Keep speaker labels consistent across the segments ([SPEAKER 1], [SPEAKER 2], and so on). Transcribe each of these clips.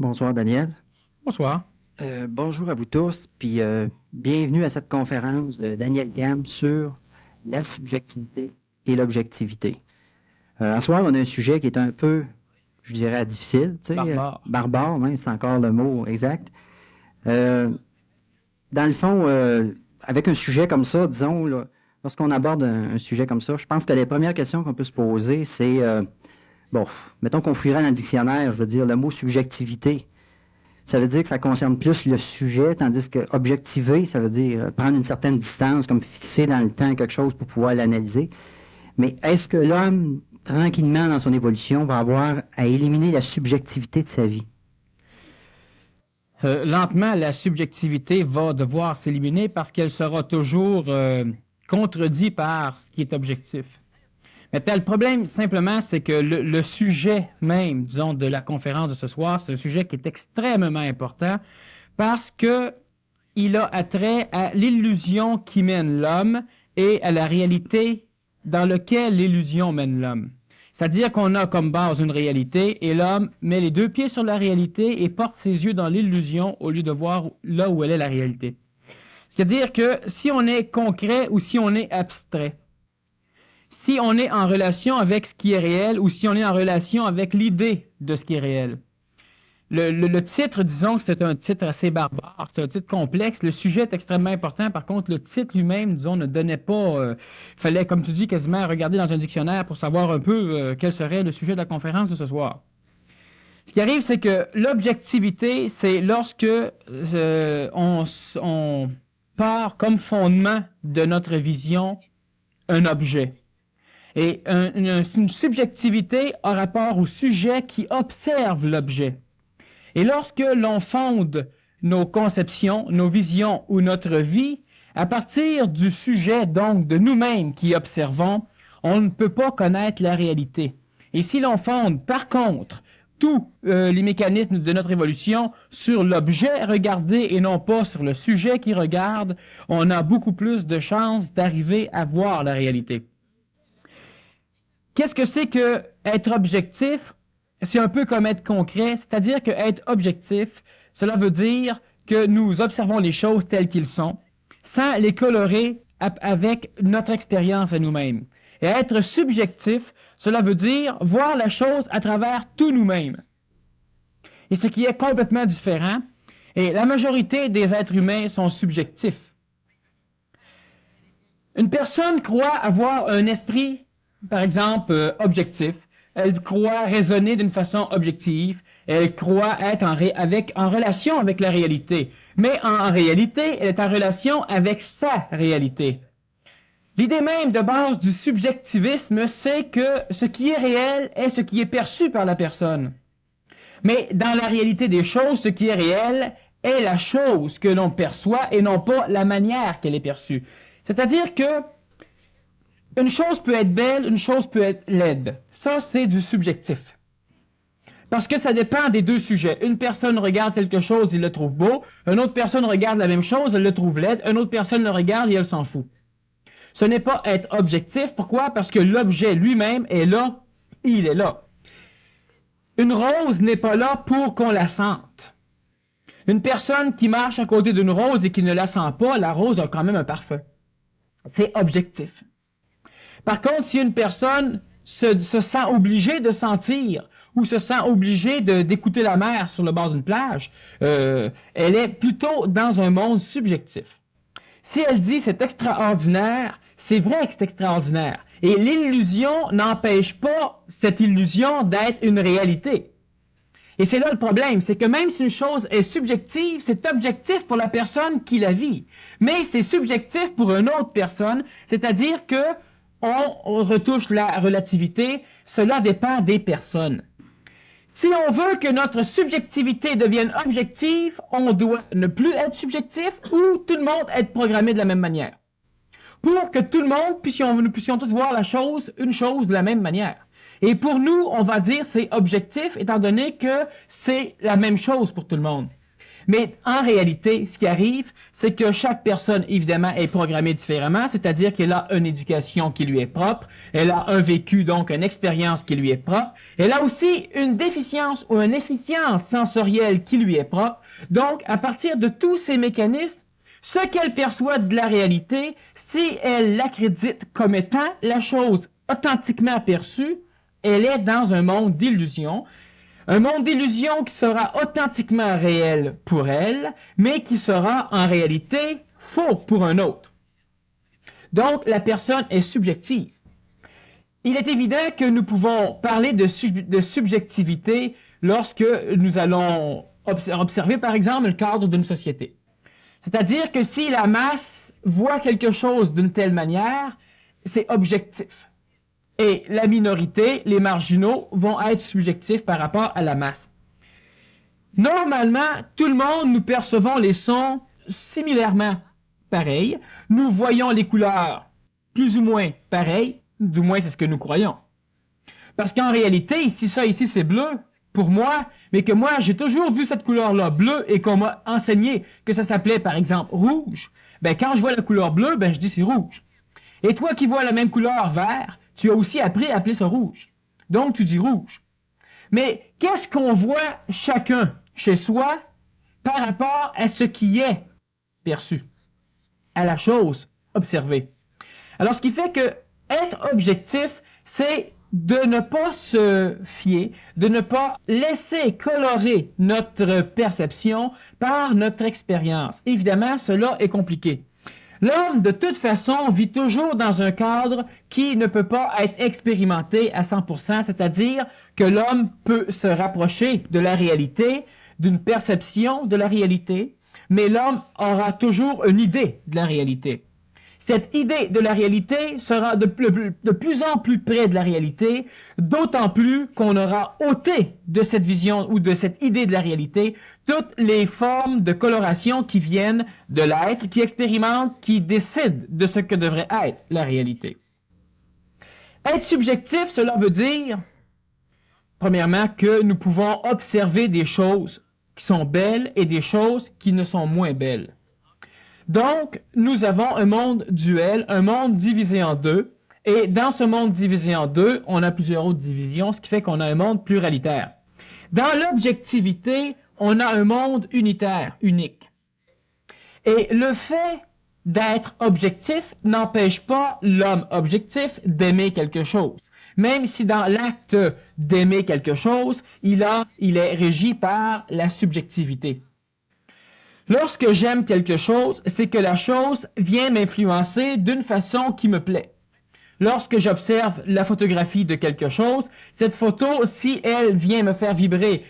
[SPEAKER 1] Bonsoir Daniel.
[SPEAKER 2] Bonsoir.
[SPEAKER 1] Bonjour à vous tous, puis bienvenue à cette conférence de Daniel Gam sur la subjectivité et l'objectivité. En soir, on a un sujet qui est un peu, je dirais, difficile, tu sais,
[SPEAKER 2] Barbare.
[SPEAKER 1] barbare, même, c'est encore le mot exact. Euh, Dans le fond, avec un sujet comme ça, disons, là, lorsqu'on aborde un sujet comme ça, je pense que les premières questions qu'on peut se poser, c'est, bon, mettons qu'on fouillerait dans le dictionnaire, je veux dire, le mot subjectivité. Ça veut dire que ça concerne plus le sujet, tandis que objectiver, ça veut dire prendre une certaine distance, comme fixer dans le temps quelque chose pour pouvoir l'analyser. Mais est-ce que l'homme, tranquillement dans son évolution, va avoir à éliminer la subjectivité de sa vie?
[SPEAKER 2] Lentement, la subjectivité va devoir s'éliminer parce qu'elle sera toujours contredite par ce qui est objectif. Maintenant, le problème, simplement, c'est que le sujet même, disons, de la conférence de ce soir, c'est un sujet qui est extrêmement important parce que il a attrait à l'illusion qui mène l'homme et à la réalité dans laquelle l'illusion mène l'homme. C'est-à-dire qu'on a comme base une réalité et l'homme met les deux pieds sur la réalité et porte ses yeux dans l'illusion au lieu de voir là où elle est la réalité. C'est-à-dire que si on est concret ou si on est abstrait, si on est en relation avec ce qui est réel ou si on est en relation avec l'idée de ce qui est réel. Le titre, disons que c'est un titre assez barbare, c'est un titre complexe. Le sujet est extrêmement important. Par contre, le titre lui-même, disons, ne donnait pas... Il fallait, comme tu dis, quasiment regarder dans un dictionnaire pour savoir un peu quel serait le sujet de la conférence de ce soir. Ce qui arrive, c'est que l'objectivité, c'est lorsque on part comme fondement de notre vision un objet. Et une subjectivité a rapport au sujet qui observe l'objet. Et lorsque l'on fonde nos conceptions, nos visions ou notre vie, à partir du sujet, donc de nous-mêmes qui observons, on ne peut pas connaître la réalité. Et si l'on fonde, par contre, tous les mécanismes de notre évolution sur l'objet regardé et non pas sur le sujet qui regarde, on a beaucoup plus de chances d'arriver à voir la réalité. Qu'est-ce que c'est que être objectif? C'est un peu comme être concret, c'est-à-dire que être objectif, cela veut dire que nous observons les choses telles qu'elles sont, sans les colorer avec notre expérience à nous-mêmes. Et être subjectif, cela veut dire voir la chose à travers tout nous-mêmes. Et ce qui est complètement différent, et la majorité des êtres humains sont subjectifs. Une personne croit avoir un esprit, par exemple, objectif. Elle croit raisonner d'une façon objective. Elle croit être en relation avec la réalité. Mais en réalité, elle est en relation avec sa réalité. L'idée même de base du subjectivisme, c'est que ce qui est réel est ce qui est perçu par la personne. Mais dans la réalité des choses, ce qui est réel est la chose que l'on perçoit et non pas la manière qu'elle est perçue. C'est-à-dire que une chose peut être belle, une chose peut être laide. Ça, c'est du subjectif. Parce que ça dépend des deux sujets. Une personne regarde quelque chose, il le trouve beau. Une autre personne regarde la même chose, elle le trouve laide. Une autre personne le regarde et elle s'en fout. Ce n'est pas être objectif. Pourquoi? Parce que l'objet lui-même est là, il est là. Une rose n'est pas là pour qu'on la sente. Une personne qui marche à côté d'une rose et qui ne la sent pas, la rose a quand même un parfum. C'est objectif. Par contre, si une personne se sent obligée de sentir ou se sent obligée d'écouter la mer sur le bord d'une plage, elle est plutôt dans un monde subjectif. Si elle dit c'est extraordinaire, c'est vrai que c'est extraordinaire. Et l'illusion n'empêche pas cette illusion d'être une réalité. Et c'est là le problème, c'est que même si une chose est subjective, c'est objectif pour la personne qui la vit. Mais c'est subjectif pour une autre personne, c'est-à-dire que on retouche la relativité, cela dépend des personnes. Si on veut que notre subjectivité devienne objective, on doit ne plus être subjectif ou tout le monde être programmé de la même manière. Pour que tout le monde nous puissions tous voir une chose de la même manière. Et pour nous, on va dire c'est objectif, étant donné que c'est la même chose pour tout le monde. Mais en réalité, ce qui arrive, c'est que chaque personne, évidemment, est programmée différemment, c'est-à-dire qu'elle a une éducation qui lui est propre, elle a un vécu, donc une expérience qui lui est propre, elle a aussi une déficience ou une efficience sensorielle qui lui est propre. Donc, à partir de tous ces mécanismes, ce qu'elle perçoit de la réalité, si elle l'accrédite comme étant la chose authentiquement perçue, elle est dans un monde d'illusion. Un monde d'illusion qui sera authentiquement réel pour elle, mais qui sera en réalité faux pour un autre. Donc, la personne est subjective. Il est évident que nous pouvons parler de subjectivité lorsque nous allons observer, par exemple, le cadre d'une société. C'est-à-dire que si la masse voit quelque chose d'une telle manière, c'est objectif. Et la minorité, les marginaux, vont être subjectifs par rapport à la masse. Normalement, tout le monde, nous percevons les sons similairement pareils. Nous voyons les couleurs plus ou moins pareilles, du moins c'est ce que nous croyons. Parce qu'en réalité, si ça ici c'est bleu, pour moi, mais que moi j'ai toujours vu cette couleur-là bleu et qu'on m'a enseigné que ça s'appelait par exemple rouge, ben quand je vois la couleur bleue, ben je dis c'est rouge. Et toi qui vois la même couleur vert, tu as aussi appris à appeler ça rouge. Donc tu dis rouge. Mais qu'est-ce qu'on voit chacun chez soi par rapport à ce qui est perçu, à la chose observée? Alors ce qui fait que être objectif, c'est de ne pas se fier, de ne pas laisser colorer notre perception par notre expérience. Évidemment, cela est compliqué. L'homme, de toute façon, vit toujours dans un cadre qui ne peut pas être expérimenté à 100%, c'est-à-dire que l'homme peut se rapprocher de la réalité, d'une perception de la réalité, mais l'homme aura toujours une idée de la réalité. Cette idée de la réalité sera de plus en plus près de la réalité, d'autant plus qu'on aura ôté de cette vision ou de cette idée de la réalité toutes les formes de coloration qui viennent de l'être, qui expérimente, qui décide de ce que devrait être la réalité. Être subjectif, cela veut dire, premièrement, que nous pouvons observer des choses qui sont belles et des choses qui ne sont moins belles. Donc, nous avons un monde duel, un monde divisé en deux, et dans ce monde divisé en deux, on a plusieurs autres divisions, ce qui fait qu'on a un monde pluralitaire. Dans l'objectivité, on a un monde unitaire, unique. Et le fait d'être objectif n'empêche pas l'homme objectif d'aimer quelque chose. Même si dans l'acte d'aimer quelque chose, il est régi par la subjectivité. Lorsque j'aime quelque chose, c'est que la chose vient m'influencer d'une façon qui me plaît. Lorsque j'observe la photographie de quelque chose, cette photo, si elle vient me faire vibrer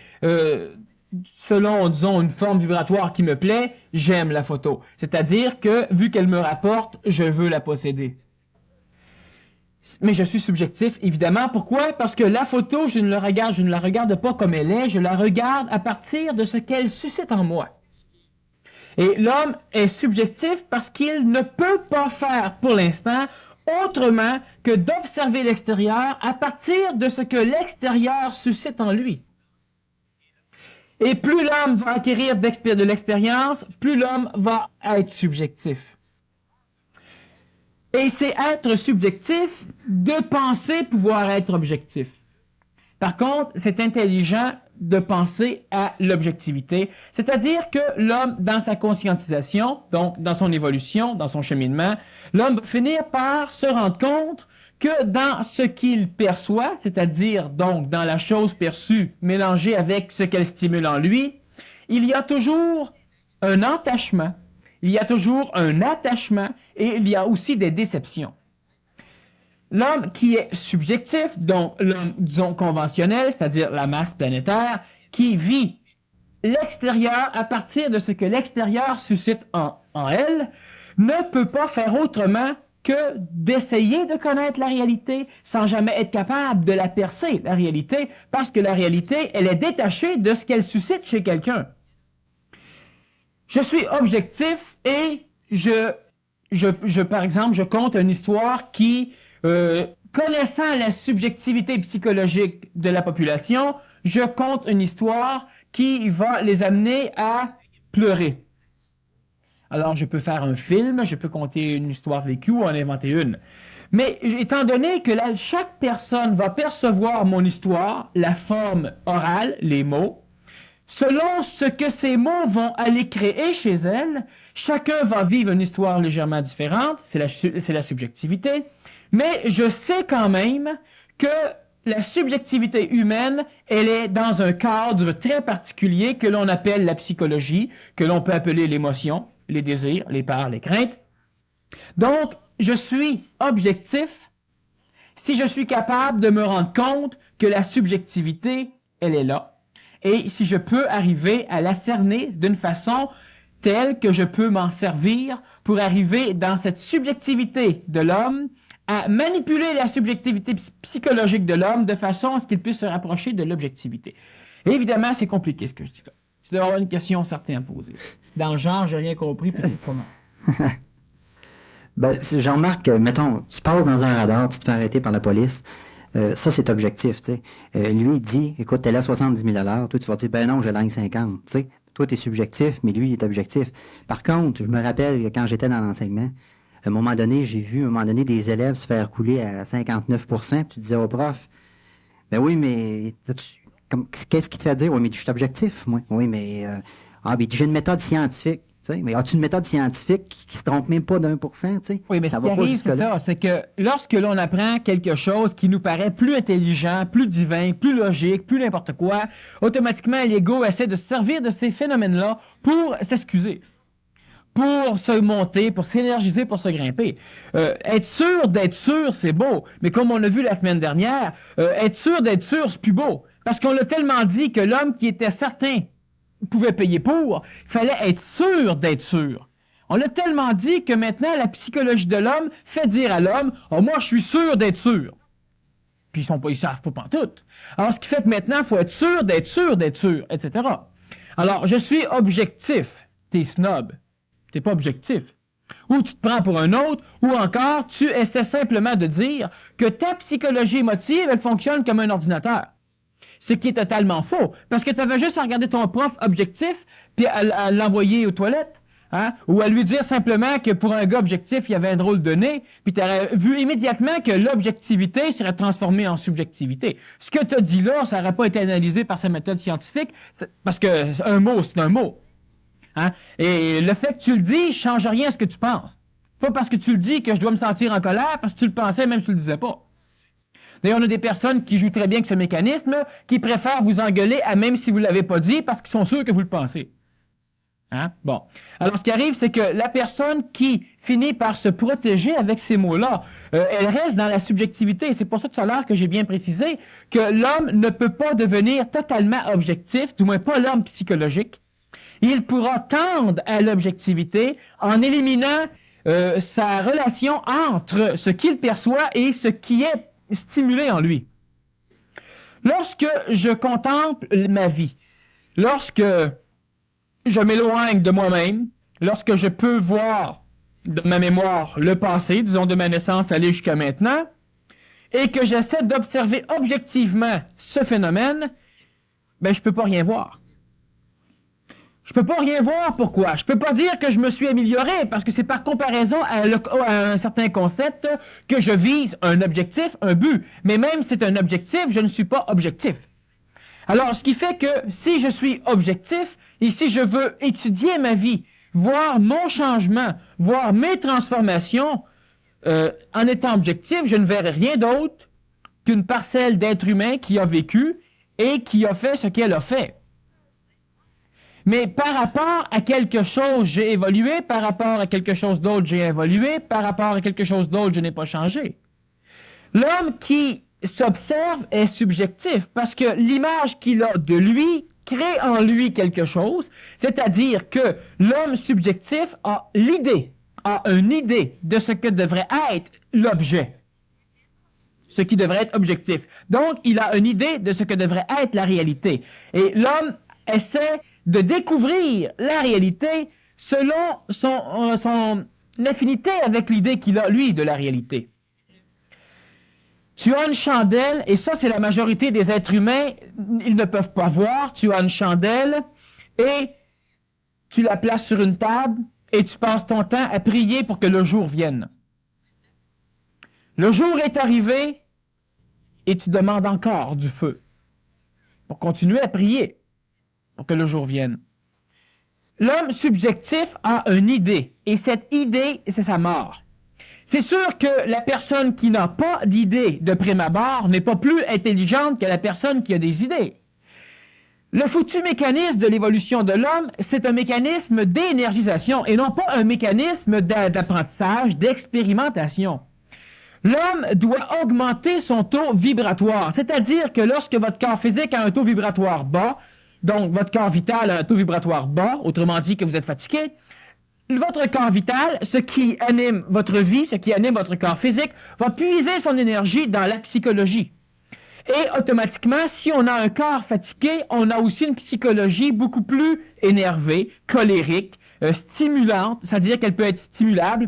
[SPEAKER 2] selon, disons, une forme vibratoire qui me plaît, j'aime la photo. C'est-à-dire que, vu qu'elle me rapporte, je veux la posséder. Mais je suis subjectif, évidemment. Pourquoi? Parce que la photo, je ne la regarde pas comme elle est, je la regarde à partir de ce qu'elle suscite en moi. Et l'homme est subjectif parce qu'il ne peut pas faire pour l'instant autrement que d'observer l'extérieur à partir de ce que l'extérieur suscite en lui. Et plus l'homme va acquérir de l'expérience, plus l'homme va être subjectif. Et c'est être subjectif de penser pouvoir être objectif. Par contre, c'est intelligent de penser à l'objectivité, c'est-à-dire que l'homme, dans sa conscientisation, donc dans son évolution, dans son cheminement, l'homme va finir par se rendre compte que dans ce qu'il perçoit, c'est-à-dire donc dans la chose perçue mélangée avec ce qu'elle stimule en lui, il y a toujours un entachement, il y a toujours un attachement et il y a aussi des déceptions. L'homme qui est subjectif, donc l'homme, disons, conventionnel, c'est-à-dire la masse planétaire, qui vit l'extérieur à partir de ce que l'extérieur suscite en elle, ne peut pas faire autrement que d'essayer de connaître la réalité sans jamais être capable de la percer, la réalité, parce que la réalité, elle est détachée de ce qu'elle suscite chez quelqu'un. Je suis objectif et par exemple, je conte une histoire qui, connaissant la subjectivité psychologique de la population, je conte une histoire qui va les amener à pleurer. Alors, je peux faire un film, je peux conter une histoire vécue ou en inventer une. Mais étant donné que chaque personne va percevoir mon histoire, la forme orale, les mots, selon ce que ces mots vont aller créer chez elle, chacun va vivre une histoire légèrement différente, c'est la subjectivité, mais je sais quand même que la subjectivité humaine, elle est dans un cadre très particulier que l'on appelle la psychologie, que l'on peut appeler l'émotion, les désirs, les peurs, les craintes. Donc, je suis objectif si je suis capable de me rendre compte que la subjectivité, elle est là. Et si je peux arriver à la cerner d'une façon telle que je peux m'en servir pour arriver dans cette subjectivité de l'homme, à manipuler la subjectivité psychologique de l'homme de façon à ce qu'il puisse se rapprocher de l'objectivité. Et évidemment, c'est compliqué ce que je dis là. Tu dois avoir une question certaine à poser. Dans le genre, j'ai rien compris, peut-être pas non.
[SPEAKER 1] Ben, Jean-Marc, mettons, tu passes dans un radar, tu te fais arrêter par la police. Ça, c'est objectif, tu sais. Lui, il dit, écoute, t'es là 70 000 $. Toi, tu vas dire, ben non, je gagne 50, tu sais. Toi, t'es subjectif, mais lui, il est objectif. Par contre, je me rappelle quand j'étais dans l'enseignement, à un moment donné, j'ai vu, des élèves se faire couler à 59%, puis tu disais au prof, ben oui, mais qu'est-ce qui te fait dire, oui, mais je suis objectif, moi. Oui, mais, j'ai une méthode scientifique. T'sais, mais as-tu une méthode scientifique qui se trompe même pas d'1%, tu sais?
[SPEAKER 2] Oui, mais
[SPEAKER 1] ça
[SPEAKER 2] ce qui
[SPEAKER 1] va pas
[SPEAKER 2] arrive,
[SPEAKER 1] jusque-là.
[SPEAKER 2] c'est ça, c'est que lorsque l'on apprend quelque chose qui nous paraît plus intelligent, plus divin, plus logique, plus n'importe quoi, automatiquement, l'ego essaie de se servir de ces phénomènes-là pour s'excuser, pour se monter, pour s'énergiser, pour se grimper. Être sûr d'être sûr, c'est beau, mais comme on l'a vu la semaine dernière, être sûr d'être sûr, c'est plus beau, parce qu'on l'a tellement dit que l'homme qui était certain pouvait payer pour, il fallait être sûr d'être sûr. On l'a tellement dit que maintenant, la psychologie de l'homme fait dire à l'homme, « Oh, moi, je suis sûr d'être sûr. » Puis ils savent pas pantoute. Alors, ce qui fait que maintenant, il faut être sûr d'être sûr d'être sûr, etc. Alors, je suis objectif. T'es snob. T'es pas objectif. Ou tu te prends pour un autre, ou encore, tu essaies simplement de dire que ta psychologie émotive, elle fonctionne comme un ordinateur. Ce qui est totalement faux, parce que tu avais juste à regarder ton prof objectif, puis à l'envoyer aux toilettes, hein, ou à lui dire simplement que pour un gars objectif, il y avait un drôle de nez, puis tu aurais vu immédiatement que l'objectivité serait transformée en subjectivité. Ce que tu as dit là, ça n'aurait pas été analysé par sa méthode scientifique, parce que un mot, c'est un mot. Hein? Et le fait que tu le dis, ne change rien à ce que tu penses. Pas parce que tu le dis que je dois me sentir en colère, parce que tu le pensais même si tu le disais pas. D'ailleurs, on a des personnes qui jouent très bien avec ce mécanisme, qui préfèrent vous engueuler à même si vous ne l'avez pas dit, parce qu'ils sont sûrs que vous le pensez. Hein? Bon. Alors, ce qui arrive, c'est que la personne qui finit par se protéger avec ces mots-là, elle reste dans la subjectivité. C'est pour ça tout à l'heure que j'ai bien précisé que l'homme ne peut pas devenir totalement objectif, du moins pas l'homme psychologique. Il pourra tendre à l'objectivité en éliminant sa relation entre ce qu'il perçoit et ce qui est stimulé en lui. Lorsque je contemple ma vie, lorsque je m'éloigne de moi-même, lorsque je peux voir de ma mémoire le passé, disons de ma naissance aller jusqu'à maintenant, et que j'essaie d'observer objectivement ce phénomène, ben je peux pas rien voir. Je peux pas rien voir, pourquoi? Je peux pas dire que je me suis amélioré, parce que c'est par comparaison à un certain concept que je vise un objectif, un but. Mais même si c'est un objectif, je ne suis pas objectif. Alors, ce qui fait que si je suis objectif, et si je veux étudier ma vie, voir mon changement, voir mes transformations, en étant objectif, je ne verrai rien d'autre qu'une parcelle d'être humain qui a vécu et qui a fait ce qu'elle a fait. Mais par rapport à quelque chose, j'ai évolué, par rapport à quelque chose d'autre, j'ai évolué, par rapport à quelque chose d'autre, je n'ai pas changé. L'homme qui s'observe est subjectif parce que l'image qu'il a de lui crée en lui quelque chose, c'est-à-dire que l'homme subjectif a une idée de ce que devrait être l'objet, ce qui devrait être objectif. Donc, il a une idée de ce que devrait être la réalité. Et l'homme essaie de découvrir la réalité selon son affinité avec l'idée qu'il a, lui, de la réalité. Tu as une chandelle, et ça, c'est la majorité des êtres humains, ils ne peuvent pas voir, tu as une chandelle, et tu la places sur une table et tu passes ton temps à prier pour que le jour vienne. Le jour est arrivé et tu demandes encore du feu pour continuer à prier pour que le jour vienne. L'homme subjectif a une idée et cette idée, c'est sa mort. C'est sûr que la personne qui n'a pas d'idée de prime abord n'est pas plus intelligente que la personne qui a des idées. Le foutu mécanisme de l'évolution de l'homme, c'est un mécanisme d'énergisation et non pas un mécanisme d'apprentissage, d'expérimentation. L'homme doit augmenter son taux vibratoire, c'est-à-dire que lorsque votre corps physique a un taux vibratoire bas, donc votre corps vital a un taux vibratoire bas, autrement dit que vous êtes fatigué, votre corps vital, ce qui anime votre vie, ce qui anime votre corps physique, va puiser son énergie dans la psychologie. Et automatiquement, si on a un corps fatigué, on a aussi une psychologie beaucoup plus énervée, colérique, stimulante, c'est-à-dire qu'elle peut être stimulable,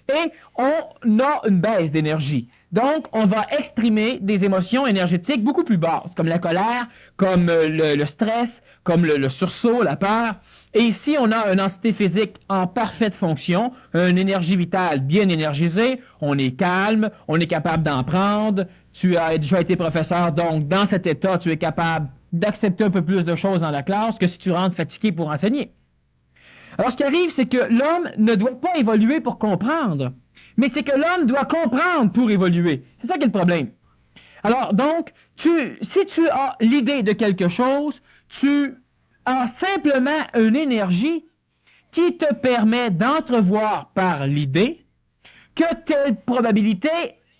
[SPEAKER 2] et on a une baisse d'énergie. Donc, on va exprimer des émotions énergétiques beaucoup plus basses, comme la colère, comme le stress, comme le sursaut, la peur. Et ici, on a une entité physique en parfaite fonction, une énergie vitale bien énergisée, on est calme, on est capable d'en prendre, tu as déjà été professeur, donc dans cet état, tu es capable d'accepter un peu plus de choses dans la classe que si tu rentres fatigué pour enseigner. Alors, ce qui arrive, c'est que l'homme ne doit pas évoluer pour comprendre, mais c'est que l'homme doit comprendre pour évoluer. C'est ça qui est le problème. Alors, donc, si tu as l'idée de quelque chose, tu as simplement une énergie qui te permet d'entrevoir par l'idée que telle probabilité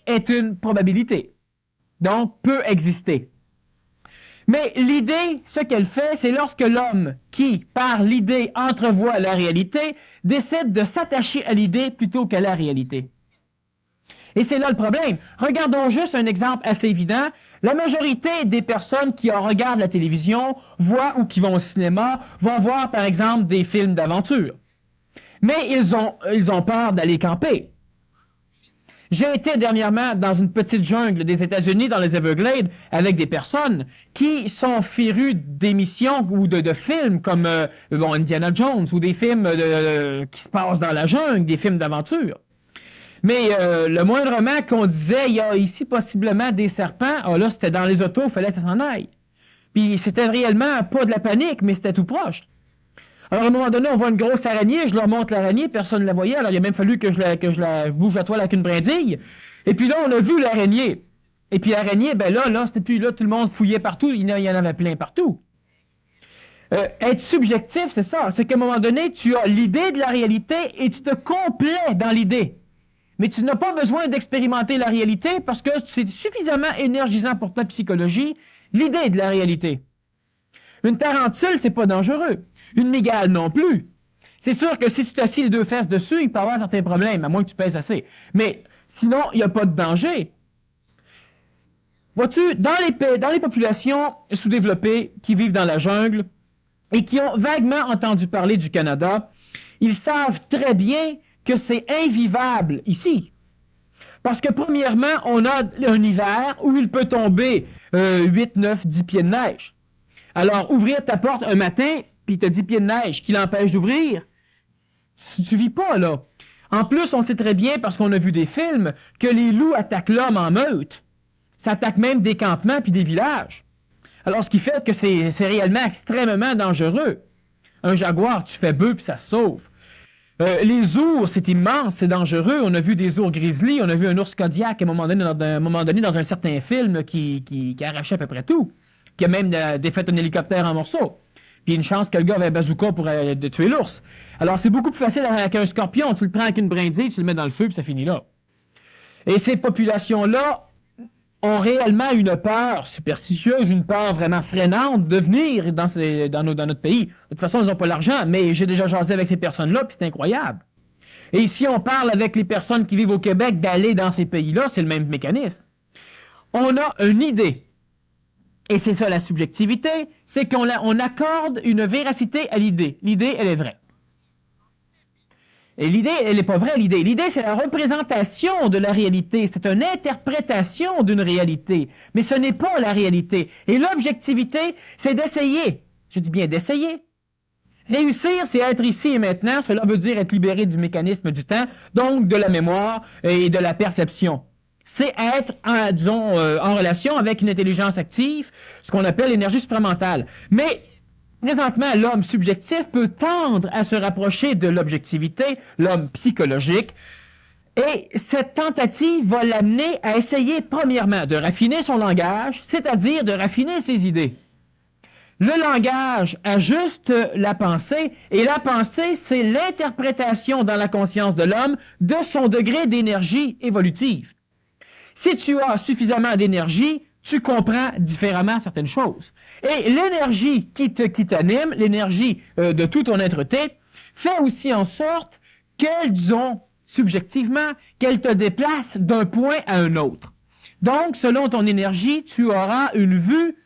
[SPEAKER 2] est une probabilité, donc peut exister. Mais l'idée, ce qu'elle fait, c'est lorsque l'homme qui, par l'idée, entrevoit la réalité, décide de s'attacher à l'idée plutôt qu'à la réalité. Et c'est là le problème. Regardons juste un exemple assez évident. La majorité des personnes qui regardent la télévision, voient ou qui vont au cinéma, vont voir par exemple des films d'aventure. Mais ils ont peur d'aller camper. J'ai été dernièrement dans une petite jungle des États-Unis, dans les Everglades, avec des personnes qui sont férues d'émissions ou de films comme Indiana Jones ou des films qui se passent dans la jungle, des films d'aventure. Mais le moindrement qu'on disait, il y a ici possiblement des serpents, là c'était dans les autos, il fallait que ça s'en aille. Puis c'était réellement pas de la panique, mais c'était tout proche. Alors, à un moment donné, on voit une grosse araignée, je leur montre l'araignée, personne ne la voyait, alors il a même fallu que je la bouge la toile avec une brindille. Et puis là, on a vu l'araignée. Et puis l'araignée, ben là, c'était plus là, tout le monde fouillait partout, il y en avait plein partout. Être subjectif, c'est ça, c'est qu'à un moment donné, tu as l'idée de la réalité et tu te complais dans l'idée. Mais tu n'as pas besoin d'expérimenter la réalité parce que c'est suffisamment énergisant pour ta psychologie, l'idée de la réalité. Une tarentule, c'est pas dangereux. Une mygale non plus. C'est sûr que si tu t'assis les deux fesses dessus, il peut y avoir certains problèmes, à moins que tu pèses assez. Mais sinon, il n'y a pas de danger. Vois-tu, dans les populations sous-développées qui vivent dans la jungle et qui ont vaguement entendu parler du Canada, ils savent très bien que c'est invivable ici. Parce que premièrement, on a un hiver où il peut tomber 8, 9, 10 pieds de neige. Alors, ouvrir ta porte un matin, puis tu as 10 pieds de neige qui l'empêche d'ouvrir, tu vis pas, là. En plus, on sait très bien, parce qu'on a vu des films, que les loups attaquent l'homme en meute. Ça attaque même des campements puis des villages. Alors, ce qui fait que c'est réellement extrêmement dangereux. Un jaguar, tu fais bœuf puis ça se sauve. Les ours, c'est immense, c'est dangereux. On a vu des ours grizzly, on a vu un ours Kodiak à un moment donné dans un certain film qui arrachait à peu près tout. Qui a même défait un hélicoptère en morceaux. Puis une chance que le gars avait un bazooka pour tuer l'ours. Alors c'est beaucoup plus facile avec un scorpion. Tu le prends avec une brindille, tu le mets dans le feu, puis ça finit là. Et ces populations-là ont réellement une peur superstitieuse, une peur vraiment freinante de venir dans notre pays. De toute façon, ils n'ont pas l'argent, mais j'ai déjà jasé avec ces personnes-là, puis c'est incroyable. Et si on parle avec les personnes qui vivent au Québec d'aller dans ces pays-là, c'est le même mécanisme. On a une idée. Et c'est ça la subjectivité, c'est qu'on accorde une véracité à l'idée. L'idée, elle est vraie. Et l'idée, elle n'est pas vraie, l'idée. L'idée, c'est la représentation de la réalité. C'est une interprétation d'une réalité. Mais ce n'est pas la réalité. Et l'objectivité, c'est d'essayer. Je dis bien d'essayer. Réussir, c'est être ici et maintenant. Cela veut dire être libéré du mécanisme du temps, donc de la mémoire et de la perception. C'est être, en relation avec une intelligence active, ce qu'on appelle l'énergie supramentale. Mais présentement, l'homme subjectif peut tendre à se rapprocher de l'objectivité, l'homme psychologique, et cette tentative va l'amener à essayer, premièrement, de raffiner son langage, c'est-à-dire de raffiner ses idées. Le langage ajuste la pensée, et la pensée, c'est l'interprétation dans la conscience de l'homme de son degré d'énergie évolutive. Si tu as suffisamment d'énergie, tu comprends différemment certaines choses. Et l'énergie qui t'anime, l'énergie de tout ton être-té, fait aussi en sorte que, disons, subjectivement, qu'elle te déplace d'un point à un autre. Donc, selon ton énergie, tu auras une vue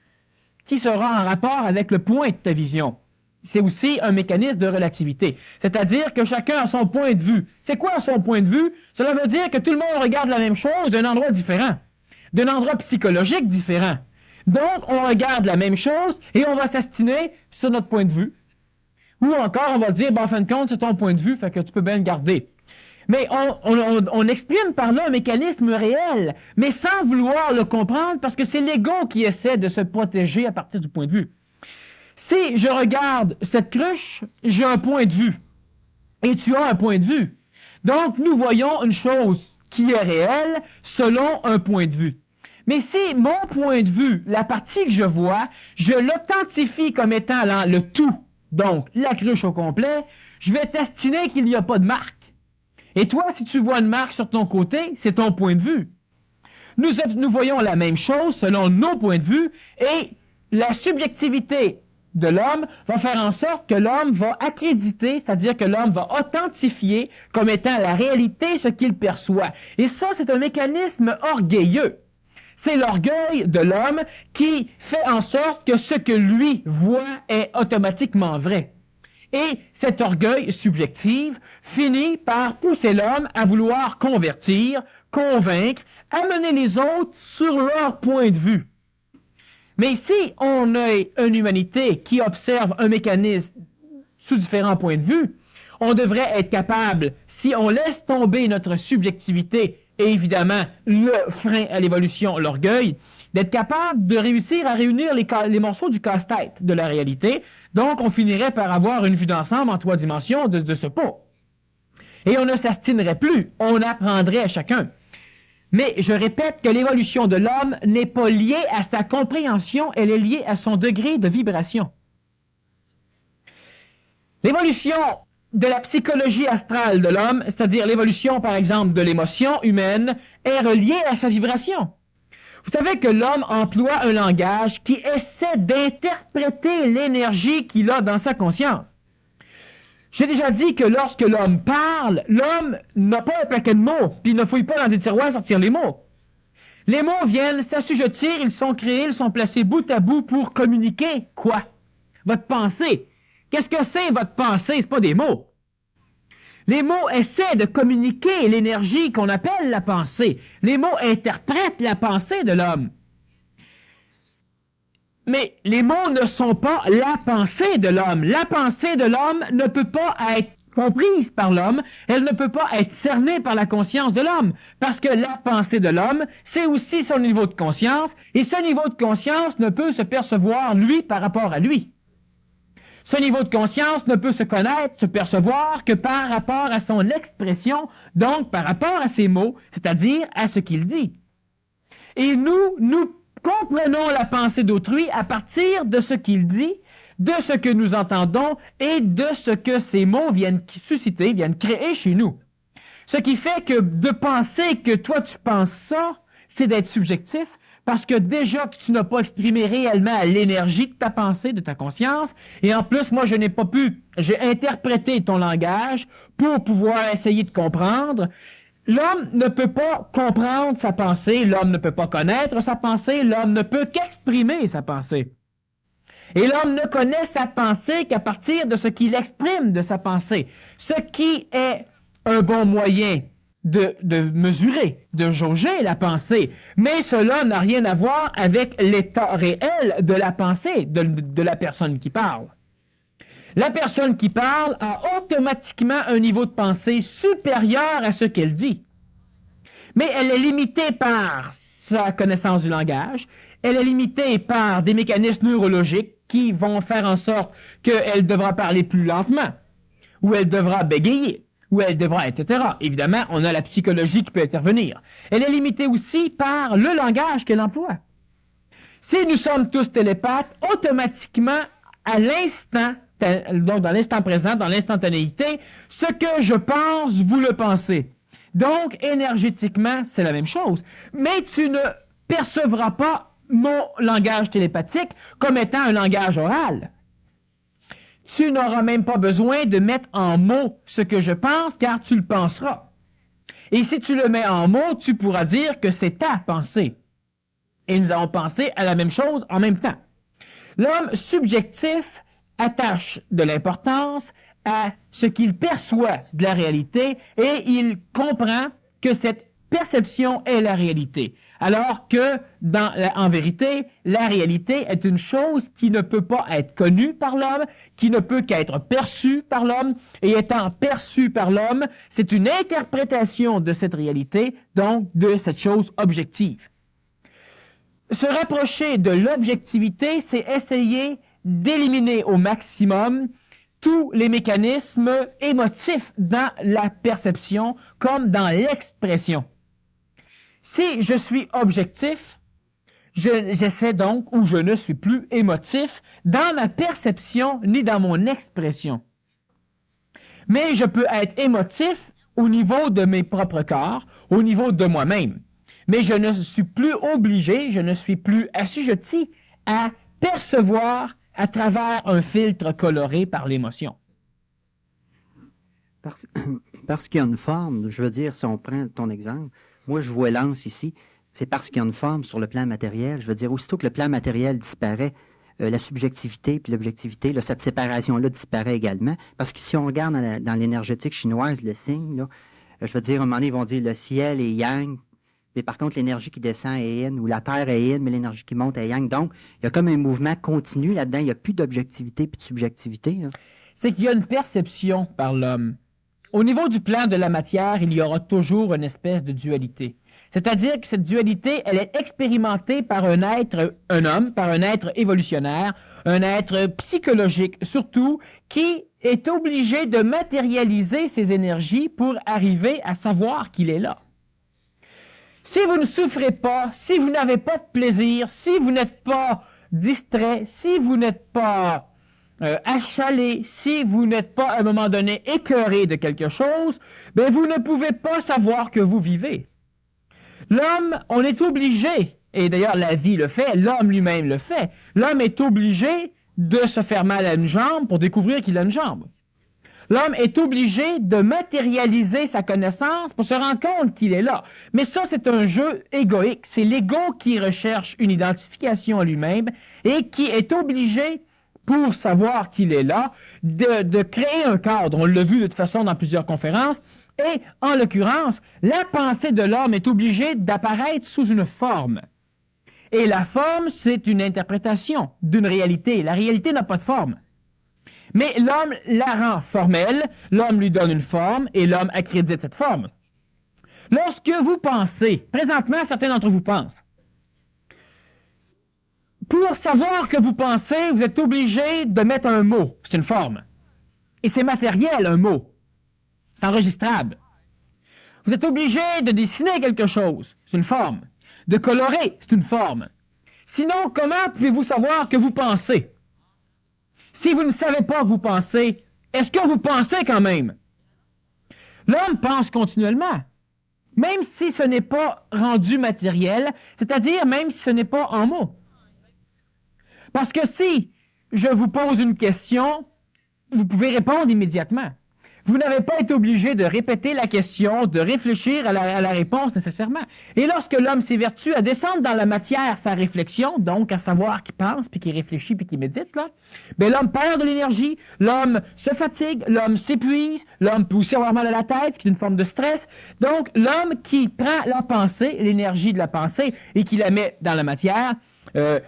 [SPEAKER 2] qui sera en rapport avec le point de ta vision. C'est aussi un mécanisme de relativité. C'est-à-dire que chacun a son point de vue. C'est quoi son point de vue? Cela veut dire que tout le monde regarde la même chose d'un endroit différent, d'un endroit psychologique différent. Donc, on regarde la même chose et on va s'astiner sur notre point de vue. Ou encore, on va dire, en fin de compte, c'est ton point de vue, fait que tu peux bien le garder. Mais on exprime par là un mécanisme réel, mais sans vouloir le comprendre, parce que c'est l'ego qui essaie de se protéger à partir du point de vue. Si je regarde cette cruche, j'ai un point de vue, et tu as un point de vue. Donc, nous voyons une chose qui est réelle selon un point de vue. Mais si mon point de vue, la partie que je vois, je l'authentifie comme étant le tout, donc la cruche au complet, je vais t'estimer qu'il n'y a pas de marque. Et toi, si tu vois une marque sur ton côté, c'est ton point de vue. Nous voyons la même chose selon nos points de vue, et la subjectivité de l'homme va faire en sorte que l'homme va accréditer, c'est-à-dire que l'homme va authentifier comme étant la réalité ce qu'il perçoit. Et ça, c'est un mécanisme orgueilleux. C'est l'orgueil de l'homme qui fait en sorte que ce que lui voit est automatiquement vrai. Et cet orgueil subjectif finit par pousser l'homme à vouloir convertir, convaincre, amener les autres sur leur point de vue. Mais si on a une humanité qui observe un mécanisme sous différents points de vue, on devrait être capable, si on laisse tomber notre subjectivité et évidemment le frein à l'évolution, l'orgueil, d'être capable de réussir à réunir les morceaux du casse-tête de la réalité. Donc, on finirait par avoir une vue d'ensemble en 3 dimensions de ce pot. Et on ne s'astinerait plus, on apprendrait à chacun. Mais je répète que l'évolution de l'homme n'est pas liée à sa compréhension, elle est liée à son degré de vibration. L'évolution de la psychologie astrale de l'homme, c'est-à-dire l'évolution, par exemple, de l'émotion humaine, est reliée à sa vibration. Vous savez que l'homme emploie un langage qui essaie d'interpréter l'énergie qu'il a dans sa conscience. J'ai déjà dit que lorsque l'homme parle, l'homme n'a pas un paquet de mots, puis il ne fouille pas dans des tiroirs à sortir les mots. Les mots viennent s'assujettir, ils sont créés, ils sont placés bout à bout pour communiquer quoi? Votre pensée. Qu'est-ce que c'est votre pensée? C'est pas des mots. Les mots essaient de communiquer l'énergie qu'on appelle la pensée. Les mots interprètent la pensée de l'homme. Mais les mots ne sont pas la pensée de l'homme. La pensée de l'homme ne peut pas être comprise par l'homme, elle ne peut pas être cernée par la conscience de l'homme, parce que la pensée de l'homme, c'est aussi son niveau de conscience, et ce niveau de conscience ne peut se percevoir, lui, par rapport à lui. Ce niveau de conscience ne peut se connaître, se percevoir que par rapport à son expression, donc par rapport à ses mots, c'est-à-dire à ce qu'il dit. Et nous comprenons la pensée d'autrui à partir de ce qu'il dit, de ce que nous entendons et de ce que ces mots viennent susciter, viennent créer chez nous. Ce qui fait que de penser que toi tu penses ça, c'est d'être subjectif, parce que déjà que tu n'as pas exprimé réellement l'énergie de ta pensée, de ta conscience, et en plus, moi, j'ai interprété ton langage pour pouvoir essayer de comprendre. L'homme ne peut pas comprendre sa pensée, l'homme ne peut pas connaître sa pensée, l'homme ne peut qu'exprimer sa pensée. Et l'homme ne connaît sa pensée qu'à partir de ce qu'il exprime de sa pensée, ce qui est un bon moyen de mesurer, de jauger la pensée. Mais cela n'a rien à voir avec l'état réel de la pensée de la personne qui parle. La personne qui parle a automatiquement un niveau de pensée supérieur à ce qu'elle dit. Mais elle est limitée par sa connaissance du langage, elle est limitée par des mécanismes neurologiques qui vont faire en sorte qu'elle devra parler plus lentement, ou elle devra bégayer, ou elle devra, etc. Évidemment, on a la psychologie qui peut intervenir. Elle est limitée aussi par le langage qu'elle emploie. Si nous sommes tous télépathes, automatiquement, à l'instant, donc dans l'instant présent, dans l'instantanéité, ce que je pense, vous le pensez. Donc, énergétiquement, c'est la même chose. Mais tu ne percevras pas mon langage télépathique comme étant un langage oral. Tu n'auras même pas besoin de mettre en mots ce que je pense, car tu le penseras. Et si tu le mets en mots, tu pourras dire que c'est ta pensée. Et nous avons pensé à la même chose en même temps. L'homme subjectif attache de l'importance à ce qu'il perçoit de la réalité et il comprend que cette perception est la réalité. Alors que, en vérité, la réalité est une chose qui ne peut pas être connue par l'homme, qui ne peut qu'être perçue par l'homme, et étant perçue par l'homme, c'est une interprétation de cette réalité, donc de cette chose objective. Se rapprocher de l'objectivité, c'est essayer d'éliminer au maximum tous les mécanismes émotifs dans la perception comme dans l'expression. Si je suis objectif, j'essaie donc, ou je ne suis plus émotif dans ma perception ni dans mon expression. Mais je peux être émotif au niveau de mes propres corps, au niveau de moi-même. Mais je ne suis plus obligé, je ne suis plus assujetti à percevoir à travers un filtre coloré par l'émotion.
[SPEAKER 1] Parce qu'il y a une forme, je veux dire, si on prend ton exemple, moi je vois l'anse ici, c'est parce qu'il y a une forme sur le plan matériel. Je veux dire, aussitôt que le plan matériel disparaît, la subjectivité puis l'objectivité, là, cette séparation-là disparaît également. Parce que si on regarde dans l'énergétique chinoise, le signe, là, je veux dire, à un moment donné, ils vont dire le ciel est yang, mais par contre, l'énergie qui descend est yin, ou la terre est yin, mais l'énergie qui monte est yang. Donc, il y a comme un mouvement continu là-dedans. Il n'y a plus d'objectivité puis de subjectivité. Là.
[SPEAKER 2] C'est qu'il y a une perception par l'homme. Au niveau du plan de la matière, il y aura toujours une espèce de dualité. C'est-à-dire que cette dualité, elle est expérimentée par un homme, par un être évolutionnaire, un être psychologique surtout, qui est obligé de matérialiser ses énergies pour arriver à savoir qu'il est là. Si vous ne souffrez pas, si vous n'avez pas de plaisir, si vous n'êtes pas distrait, si vous n'êtes pas achalé, si vous n'êtes pas à un moment donné écœuré de quelque chose, ben vous ne pouvez pas savoir que vous vivez. L'homme, on est obligé, et d'ailleurs la vie le fait, l'homme lui-même le fait, l'homme est obligé de se faire mal à une jambe pour découvrir qu'il a une jambe. L'homme est obligé de matérialiser sa connaissance pour se rendre compte qu'il est là. Mais ça, c'est un jeu égoïque. C'est l'ego qui recherche une identification à lui-même et qui est obligé, pour savoir qu'il est là, de créer un cadre. On l'a vu de toute façon dans plusieurs conférences. Et, en l'occurrence, la pensée de l'homme est obligée d'apparaître sous une forme. Et la forme, c'est une interprétation d'une réalité. La réalité n'a pas de forme. Mais l'homme la rend formelle, l'homme lui donne une forme et l'homme accrédite cette forme. Lorsque vous pensez, présentement, certains d'entre vous pensent, pour savoir que vous pensez, vous êtes obligé de mettre un mot. C'est une forme. Et c'est matériel, un mot. C'est enregistrable. Vous êtes obligé de dessiner quelque chose. C'est une forme. De colorer, c'est une forme. Sinon, comment pouvez-vous savoir que vous pensez? Si vous ne savez pas que vous pensez, est-ce que vous pensez quand même? L'homme pense continuellement, même si ce n'est pas rendu matériel, c'est-à-dire même si ce n'est pas en mots. Parce que si je vous pose une question, vous pouvez répondre immédiatement. Vous n'avez pas été obligé de répéter la question, de réfléchir à la réponse nécessairement. Et lorsque l'homme s'évertue à descendre dans la matière sa réflexion, donc à savoir qu'il pense, puis qu'il réfléchit, puis qu'il médite, là, ben l'homme perd de l'énergie, l'homme se fatigue, l'homme s'épuise, l'homme peut aussi avoir mal à la tête, qui est une forme de stress. Donc, l'homme qui prend la pensée, l'énergie de la pensée, et qui la met dans la matière,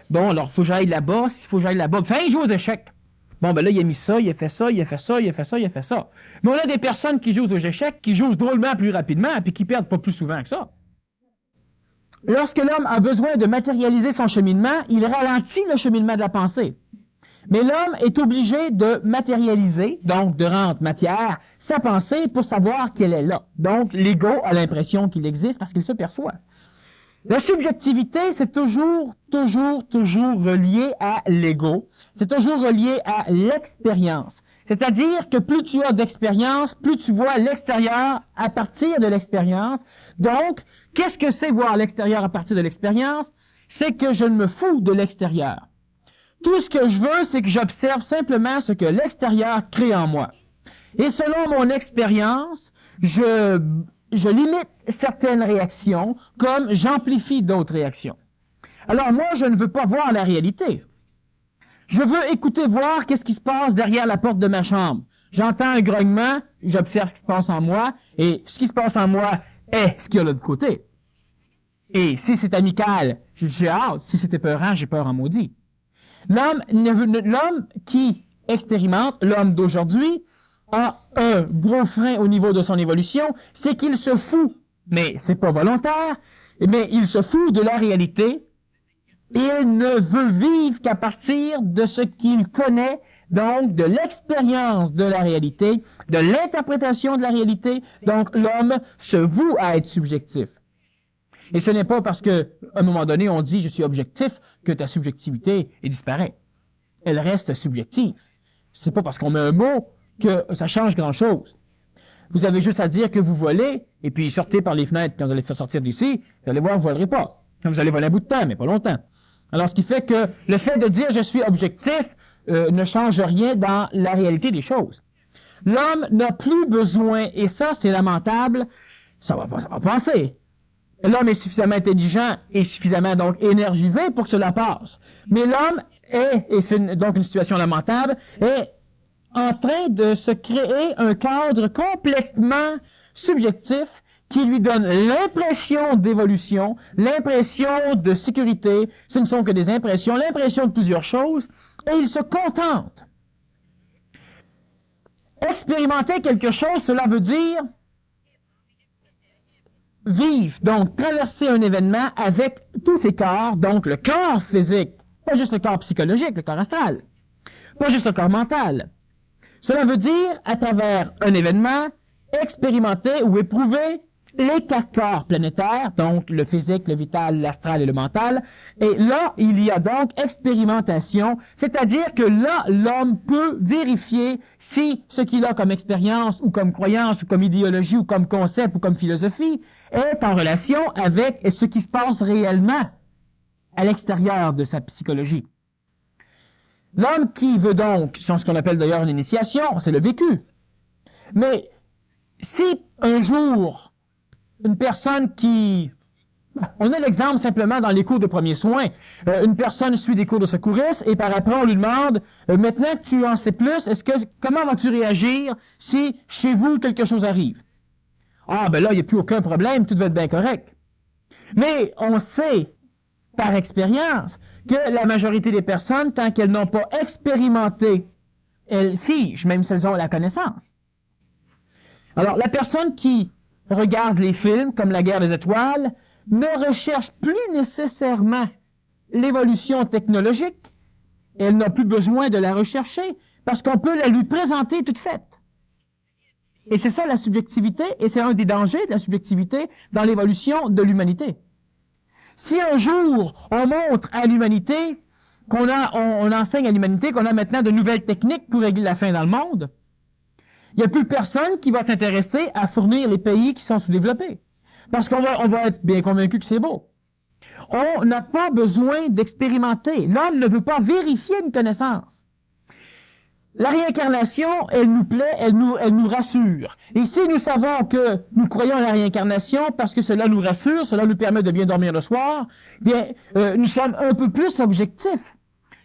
[SPEAKER 2] bon, alors, il faut que j'aille là-bas, s'il faut que j'aille là-bas, enfin, il joue aux échecs. Bon, ben là, il a mis ça, il a fait ça, il a fait ça, il a fait ça, il a fait ça. Mais on a des personnes qui jouent aux échecs, qui jouent drôlement plus rapidement, puis qui perdent pas plus souvent que ça. Lorsque l'homme a besoin de matérialiser son cheminement, il ralentit le cheminement de la pensée. Mais l'homme est obligé de matérialiser, donc de rendre matière, sa pensée pour savoir qu'elle est là. Donc, l'ego a l'impression qu'il existe parce qu'il se perçoit. La subjectivité, c'est toujours relié à l'ego. C'est toujours relié à l'expérience. C'est-à-dire que plus tu as d'expérience, plus tu vois l'extérieur à partir de l'expérience. Donc, qu'est-ce que c'est voir l'extérieur à partir de l'expérience? C'est que je ne me fous de l'extérieur. Tout ce que je veux, c'est que j'observe simplement ce que l'extérieur crée en moi. Et selon mon expérience, je limite certaines réactions comme j'amplifie d'autres réactions. Alors moi, je ne veux pas voir la réalité. Je veux écouter voir qu'est-ce qui se passe derrière la porte de ma chambre. J'entends un grognement, j'observe ce qui se passe en moi, et ce qui se passe en moi est ce qu'il y a de l'autre côté. Et si c'est amical, j'ai hâte. Si c'est épeurant, j'ai peur en maudit. L'homme qui expérimente, l'homme d'aujourd'hui, a un gros frein au niveau de son évolution, c'est qu'il se fout, mais c'est pas volontaire, mais il se fout de la réalité. Il ne veut vivre qu'à partir de ce qu'il connaît, donc de l'expérience de la réalité, de l'interprétation de la réalité. Donc l'homme se voue à être subjectif. Et ce n'est pas parce qu'à un moment donné on dit « je suis objectif » que ta subjectivité disparaît. Elle reste subjective. C'est pas parce qu'on met un mot que ça change grand-chose. Vous avez juste à dire que vous volez, et puis sortez par les fenêtres quand vous allez faire sortir d'ici, vous allez voir, vous ne volerez pas. Vous allez voler un bout de temps, mais pas longtemps. Alors, ce qui fait que le fait de dire « je suis objectif » ne change rien dans la réalité des choses. L'homme n'a plus besoin, et ça, c'est lamentable, ça va passer. L'homme est suffisamment intelligent et suffisamment donc énergisé pour que cela passe. Mais l'homme est, et c'est donc une situation lamentable, est en train de se créer un cadre complètement subjectif qui lui donne l'impression d'évolution, l'impression de sécurité. Ce ne sont que des impressions, l'impression de plusieurs choses, et il se contente. Expérimenter quelque chose, cela veut dire vivre, donc traverser un événement avec tous ses corps, donc le corps physique, pas juste le corps psychologique, le corps astral, pas juste le corps mental. Cela veut dire, à travers un événement, expérimenter ou éprouver les 4 corps planétaires, donc le physique, le vital, l'astral et le mental. Et là, il y a donc expérimentation, c'est-à-dire que là, l'homme peut vérifier si ce qu'il a comme expérience ou comme croyance ou comme idéologie ou comme concept ou comme philosophie est en relation avec ce qui se passe réellement à l'extérieur de sa psychologie. L'homme qui veut donc, c'est ce qu'on appelle d'ailleurs une initiation, c'est le vécu. Mais si un jour, une personne qui... On a l'exemple simplement dans les cours de premiers soins. Une personne suit des cours de secourisme et par après on lui demande maintenant que tu en sais plus, comment vas-tu réagir si chez vous quelque chose arrive? Ah ben là, il n'y a plus aucun problème, tout va être bien correct. Mais on sait par expérience que la majorité des personnes, tant qu'elles n'ont pas expérimenté, elles figent, même si elles ont la connaissance. Alors la personne qui regarde les films comme La Guerre des Étoiles ne recherche plus nécessairement l'évolution technologique. Elle n'a plus besoin de la rechercher parce qu'on peut la lui présenter toute faite. Et c'est ça la subjectivité, et c'est un des dangers de la subjectivité dans l'évolution de l'humanité. Si un jour on montre à l'humanité on enseigne à l'humanité qu'on a maintenant de nouvelles techniques pour régler la faim dans le monde, il n'y a plus personne qui va s'intéresser à fournir les pays qui sont sous-développés. Parce qu'on va être bien convaincu que c'est beau. On n'a pas besoin d'expérimenter. L'homme ne veut pas vérifier une connaissance. La réincarnation, elle nous plaît, elle nous rassure. Et si nous savons que nous croyons à la réincarnation parce que cela nous rassure, cela nous permet de bien dormir le soir, bien, nous sommes un peu plus objectifs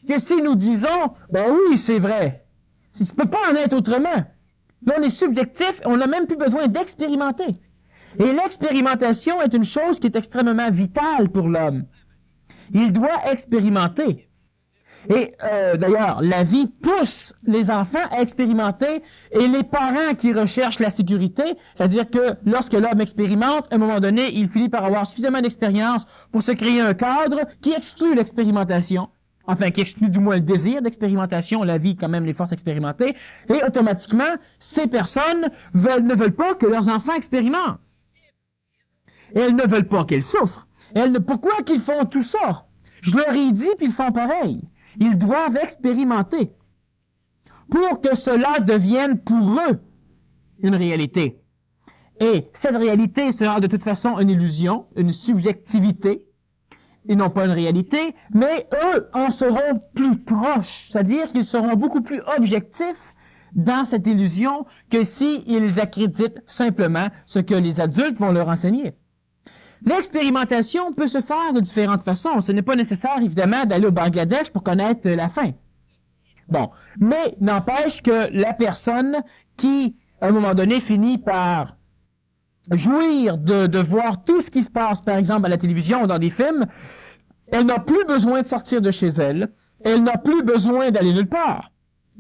[SPEAKER 2] que si nous disons, ben oui, c'est vrai. Ça ne peut pas en être autrement. Là, on est subjectif, on n'a même plus besoin d'expérimenter. Et l'expérimentation est une chose qui est extrêmement vitale pour l'homme. Il doit expérimenter. Et d'ailleurs, la vie pousse les enfants à expérimenter et les parents qui recherchent la sécurité, c'est-à-dire que lorsque l'homme expérimente, à un moment donné, il finit par avoir suffisamment d'expérience pour se créer un cadre qui exclut l'expérimentation, enfin qui exclut du moins le désir d'expérimentation, la vie quand même les force expérimenter, et automatiquement, ces personnes ne veulent pas que leurs enfants expérimentent. Et elles ne veulent pas qu'ils souffrent. Pourquoi qu'ils font tout ça? Je leur ai dit, puis ils font pareil. Ils doivent expérimenter pour que cela devienne pour eux une réalité. Et cette réalité sera de toute façon une illusion, une subjectivité, et non pas une réalité, mais eux en seront plus proches, c'est-à-dire qu'ils seront beaucoup plus objectifs dans cette illusion que s'ils accréditent simplement ce que les adultes vont leur enseigner. L'expérimentation peut se faire de différentes façons. Ce n'est pas nécessaire, évidemment, d'aller au Bangladesh pour connaître la fin. Bon, mais n'empêche que la personne qui, à un moment donné, finit par jouir de voir tout ce qui se passe, par exemple, à la télévision ou dans des films, elle n'a plus besoin de sortir de chez elle. Elle n'a plus besoin d'aller nulle part.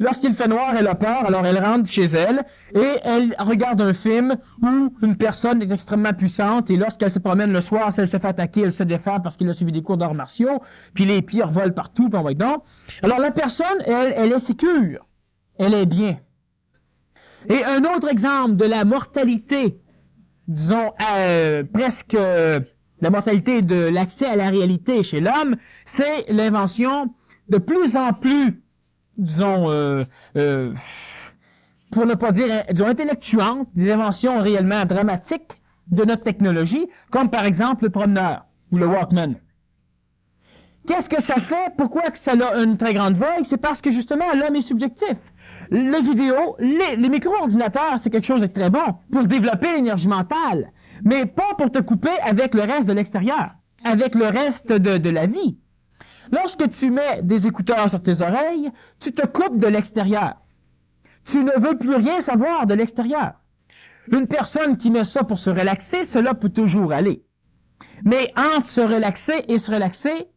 [SPEAKER 2] Lorsqu'il fait noir, elle a peur, alors elle rentre chez elle et elle regarde un film où une personne est extrêmement puissante et lorsqu'elle se promène le soir, si elle se fait attaquer, elle se défend parce qu'il a suivi des cours d'arts martiaux, puis les pires volent partout, puis on va donc. Alors la personne, elle est sécure, elle est bien. Et un autre exemple de la mortalité, disons presque la mortalité de l'accès à la réalité chez l'homme, c'est l'invention de plus en plus disons, pour ne pas dire, disons, intellectuantes, des inventions réellement dramatiques de notre technologie, comme par exemple le promeneur ou le Walkman. Qu'est-ce que ça fait? Pourquoi que ça a une très grande vogue? C'est parce que justement, l'homme est subjectif. Les vidéos, les micro-ordinateurs, c'est quelque chose de très bon pour développer l'énergie mentale, mais pas pour te couper avec le reste de l'extérieur, avec le reste de la vie. Lorsque tu mets des écouteurs sur tes oreilles, tu te coupes de l'extérieur. Tu ne veux plus rien savoir de l'extérieur. Une personne qui met ça pour se relaxer, cela peut toujours aller. Mais entre se relaxer et se relaxer,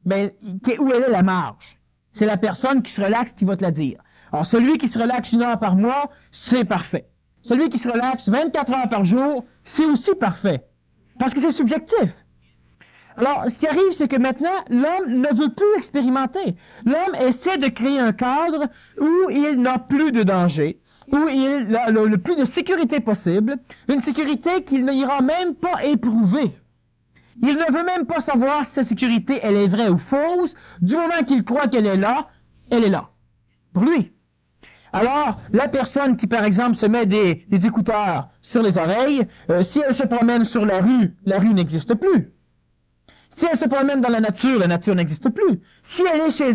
[SPEAKER 2] ben, où est la marge? C'est la personne qui se relaxe qui va te la dire. Alors, celui qui se relaxe 1 heure par mois, c'est parfait. Celui qui se relaxe 24 heures par jour, c'est aussi parfait. Parce que c'est subjectif. Alors, ce qui arrive, c'est que maintenant, l'homme ne veut plus expérimenter. L'homme essaie de créer un cadre où il n'a plus de danger, où il a le plus de sécurité possible, une sécurité qu'il n'ira même pas éprouver. Il ne veut même pas savoir si sa sécurité, elle est vraie ou fausse. Du moment qu'il croit qu'elle est là, elle est là. Pour lui. Alors, la personne qui, par exemple, se met des écouteurs sur les oreilles, si elle se promène sur la rue n'existe plus. Si elle se promène dans la nature n'existe plus. Si elle est chez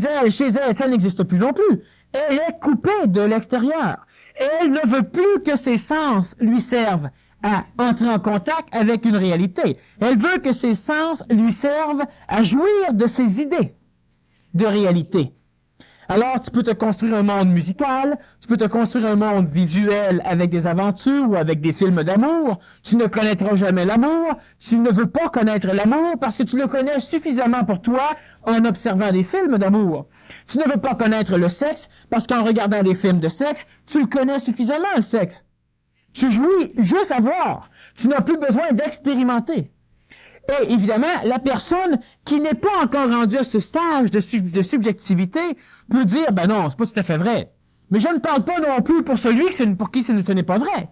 [SPEAKER 2] elle, ça n'existe plus non plus. Elle est coupée de l'extérieur. Elle ne veut plus que ses sens lui servent à entrer en contact avec une réalité. Elle veut que ses sens lui servent à jouir de ses idées de réalité. Alors, tu peux te construire un monde musical, tu peux te construire un monde visuel avec des aventures ou avec des films d'amour. Tu ne connaîtras jamais l'amour. Tu ne veux pas connaître l'amour parce que tu le connais suffisamment pour toi en observant des films d'amour. Tu ne veux pas connaître le sexe parce qu'en regardant des films de sexe, tu le connais suffisamment, le sexe. Tu jouis juste à voir. Tu n'as plus besoin d'expérimenter. Et évidemment, la personne qui n'est pas encore rendue à ce stage de subjectivité peut dire, ben non, c'est pas tout à fait vrai. Mais je ne parle pas non plus pour celui pour qui ce n'est pas vrai.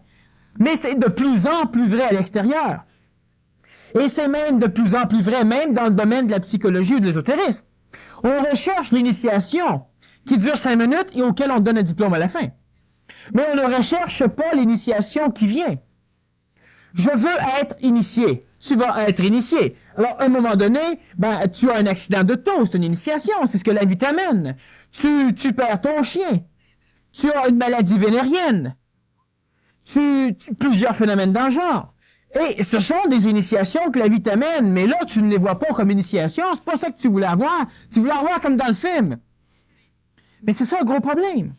[SPEAKER 2] Mais c'est de plus en plus vrai à l'extérieur. Et c'est même de plus en plus vrai, même dans le domaine de la psychologie ou de l'ésotérisme. On recherche l'initiation qui dure 5 minutes et auquel on donne un diplôme à la fin. Mais on ne recherche pas l'initiation qui vient. Je veux être initié. Tu vas être initié. Alors, à un moment donné, ben, tu as un accident d'auto, c'est une initiation, c'est ce que la vie t'amène. Tu perds ton chien. Tu as une maladie vénérienne. Plusieurs phénomènes dans le genre. Et ce sont des initiations que la vie t'amène, mais là, tu ne les vois pas comme initiation, c'est pas ça que tu voulais avoir. Tu voulais avoir comme dans le film. Mais c'est ça le gros problème.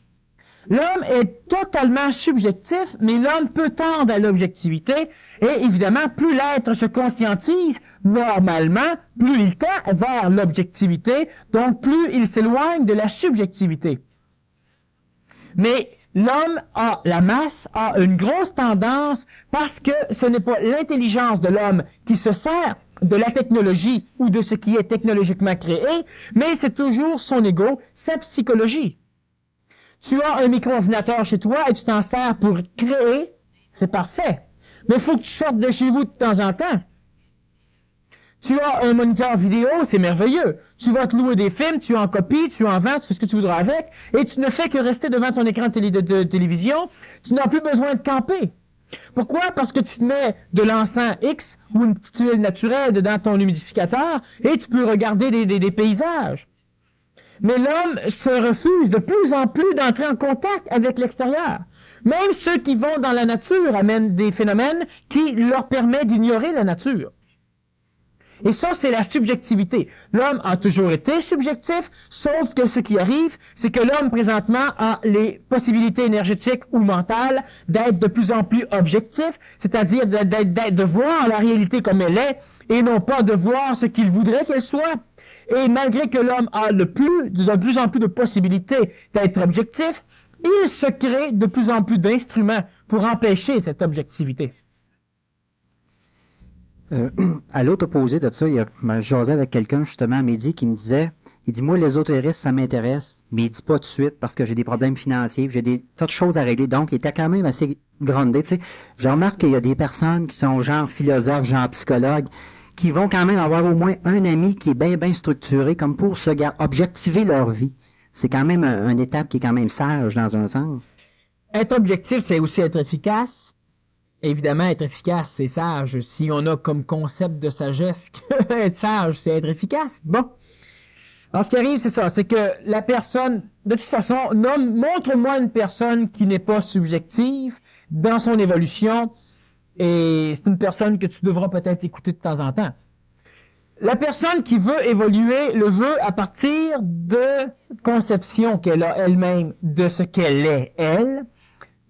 [SPEAKER 2] L'homme est totalement subjectif, mais l'homme peut tendre à l'objectivité, et évidemment, plus l'être se conscientise, normalement, plus il tend vers l'objectivité, donc plus il s'éloigne de la subjectivité. Mais l'homme la masse a une grosse tendance parce que ce n'est pas l'intelligence de l'homme qui se sert de la technologie ou de ce qui est technologiquement créé, mais c'est toujours son ego, sa psychologie. Tu as un micro-ordinateur chez toi et tu t'en sers pour créer, c'est parfait. Mais il faut que tu sortes de chez vous de temps en temps. Tu as un moniteur vidéo, c'est merveilleux. Tu vas te louer des films, tu en copies, tu en vends, tu fais ce que tu voudras avec, et tu ne fais que rester devant ton écran de télévision. Tu n'as plus besoin de camper. Pourquoi? Parce que tu te mets de l'encens X ou une petite huile naturelle dans ton humidificateur et tu peux regarder des paysages. Mais l'homme se refuse de plus en plus d'entrer en contact avec l'extérieur. Même ceux qui vont dans la nature amènent des phénomènes qui leur permettent d'ignorer la nature. Et ça, c'est la subjectivité. L'homme a toujours été subjectif, sauf que ce qui arrive, c'est que l'homme, présentement, a les possibilités énergétiques ou mentales d'être de plus en plus objectif, c'est-à-dire de voir la réalité comme elle est, et non pas de voir ce qu'il voudrait qu'elle soit. Et malgré que l'homme a de plus en plus de possibilités d'être objectif, il se crée de plus en plus d'instruments pour empêcher cette objectivité.
[SPEAKER 1] À l'autre opposé de ça, je jasais avec quelqu'un justement à midi qui me disait, il dit, moi l'ésotérisme, ça m'intéresse, mais il dit pas tout de suite parce que j'ai des problèmes financiers, j'ai des tas de choses à régler, donc il était quand même assez groundé, tu sais. Je remarque qu'il y a des personnes qui sont genre philosophes, genre psychologues, qui vont quand même avoir au moins un ami qui est bien structuré comme pour objectiver leur vie. C'est quand même une étape qui est quand même sage dans un sens.
[SPEAKER 2] Être objectif, c'est aussi être efficace. Évidemment, être efficace, c'est sage. Si on a comme concept de sagesse que être sage, c'est être efficace. Bon. Alors, ce qui arrive, c'est ça. C'est que la personne, de toute façon, montre-moi une personne qui n'est pas subjective dans son évolution, et c'est une personne que tu devras peut-être écouter de temps en temps. La personne qui veut évoluer le veut à partir de conception qu'elle a elle-même de ce qu'elle est, elle,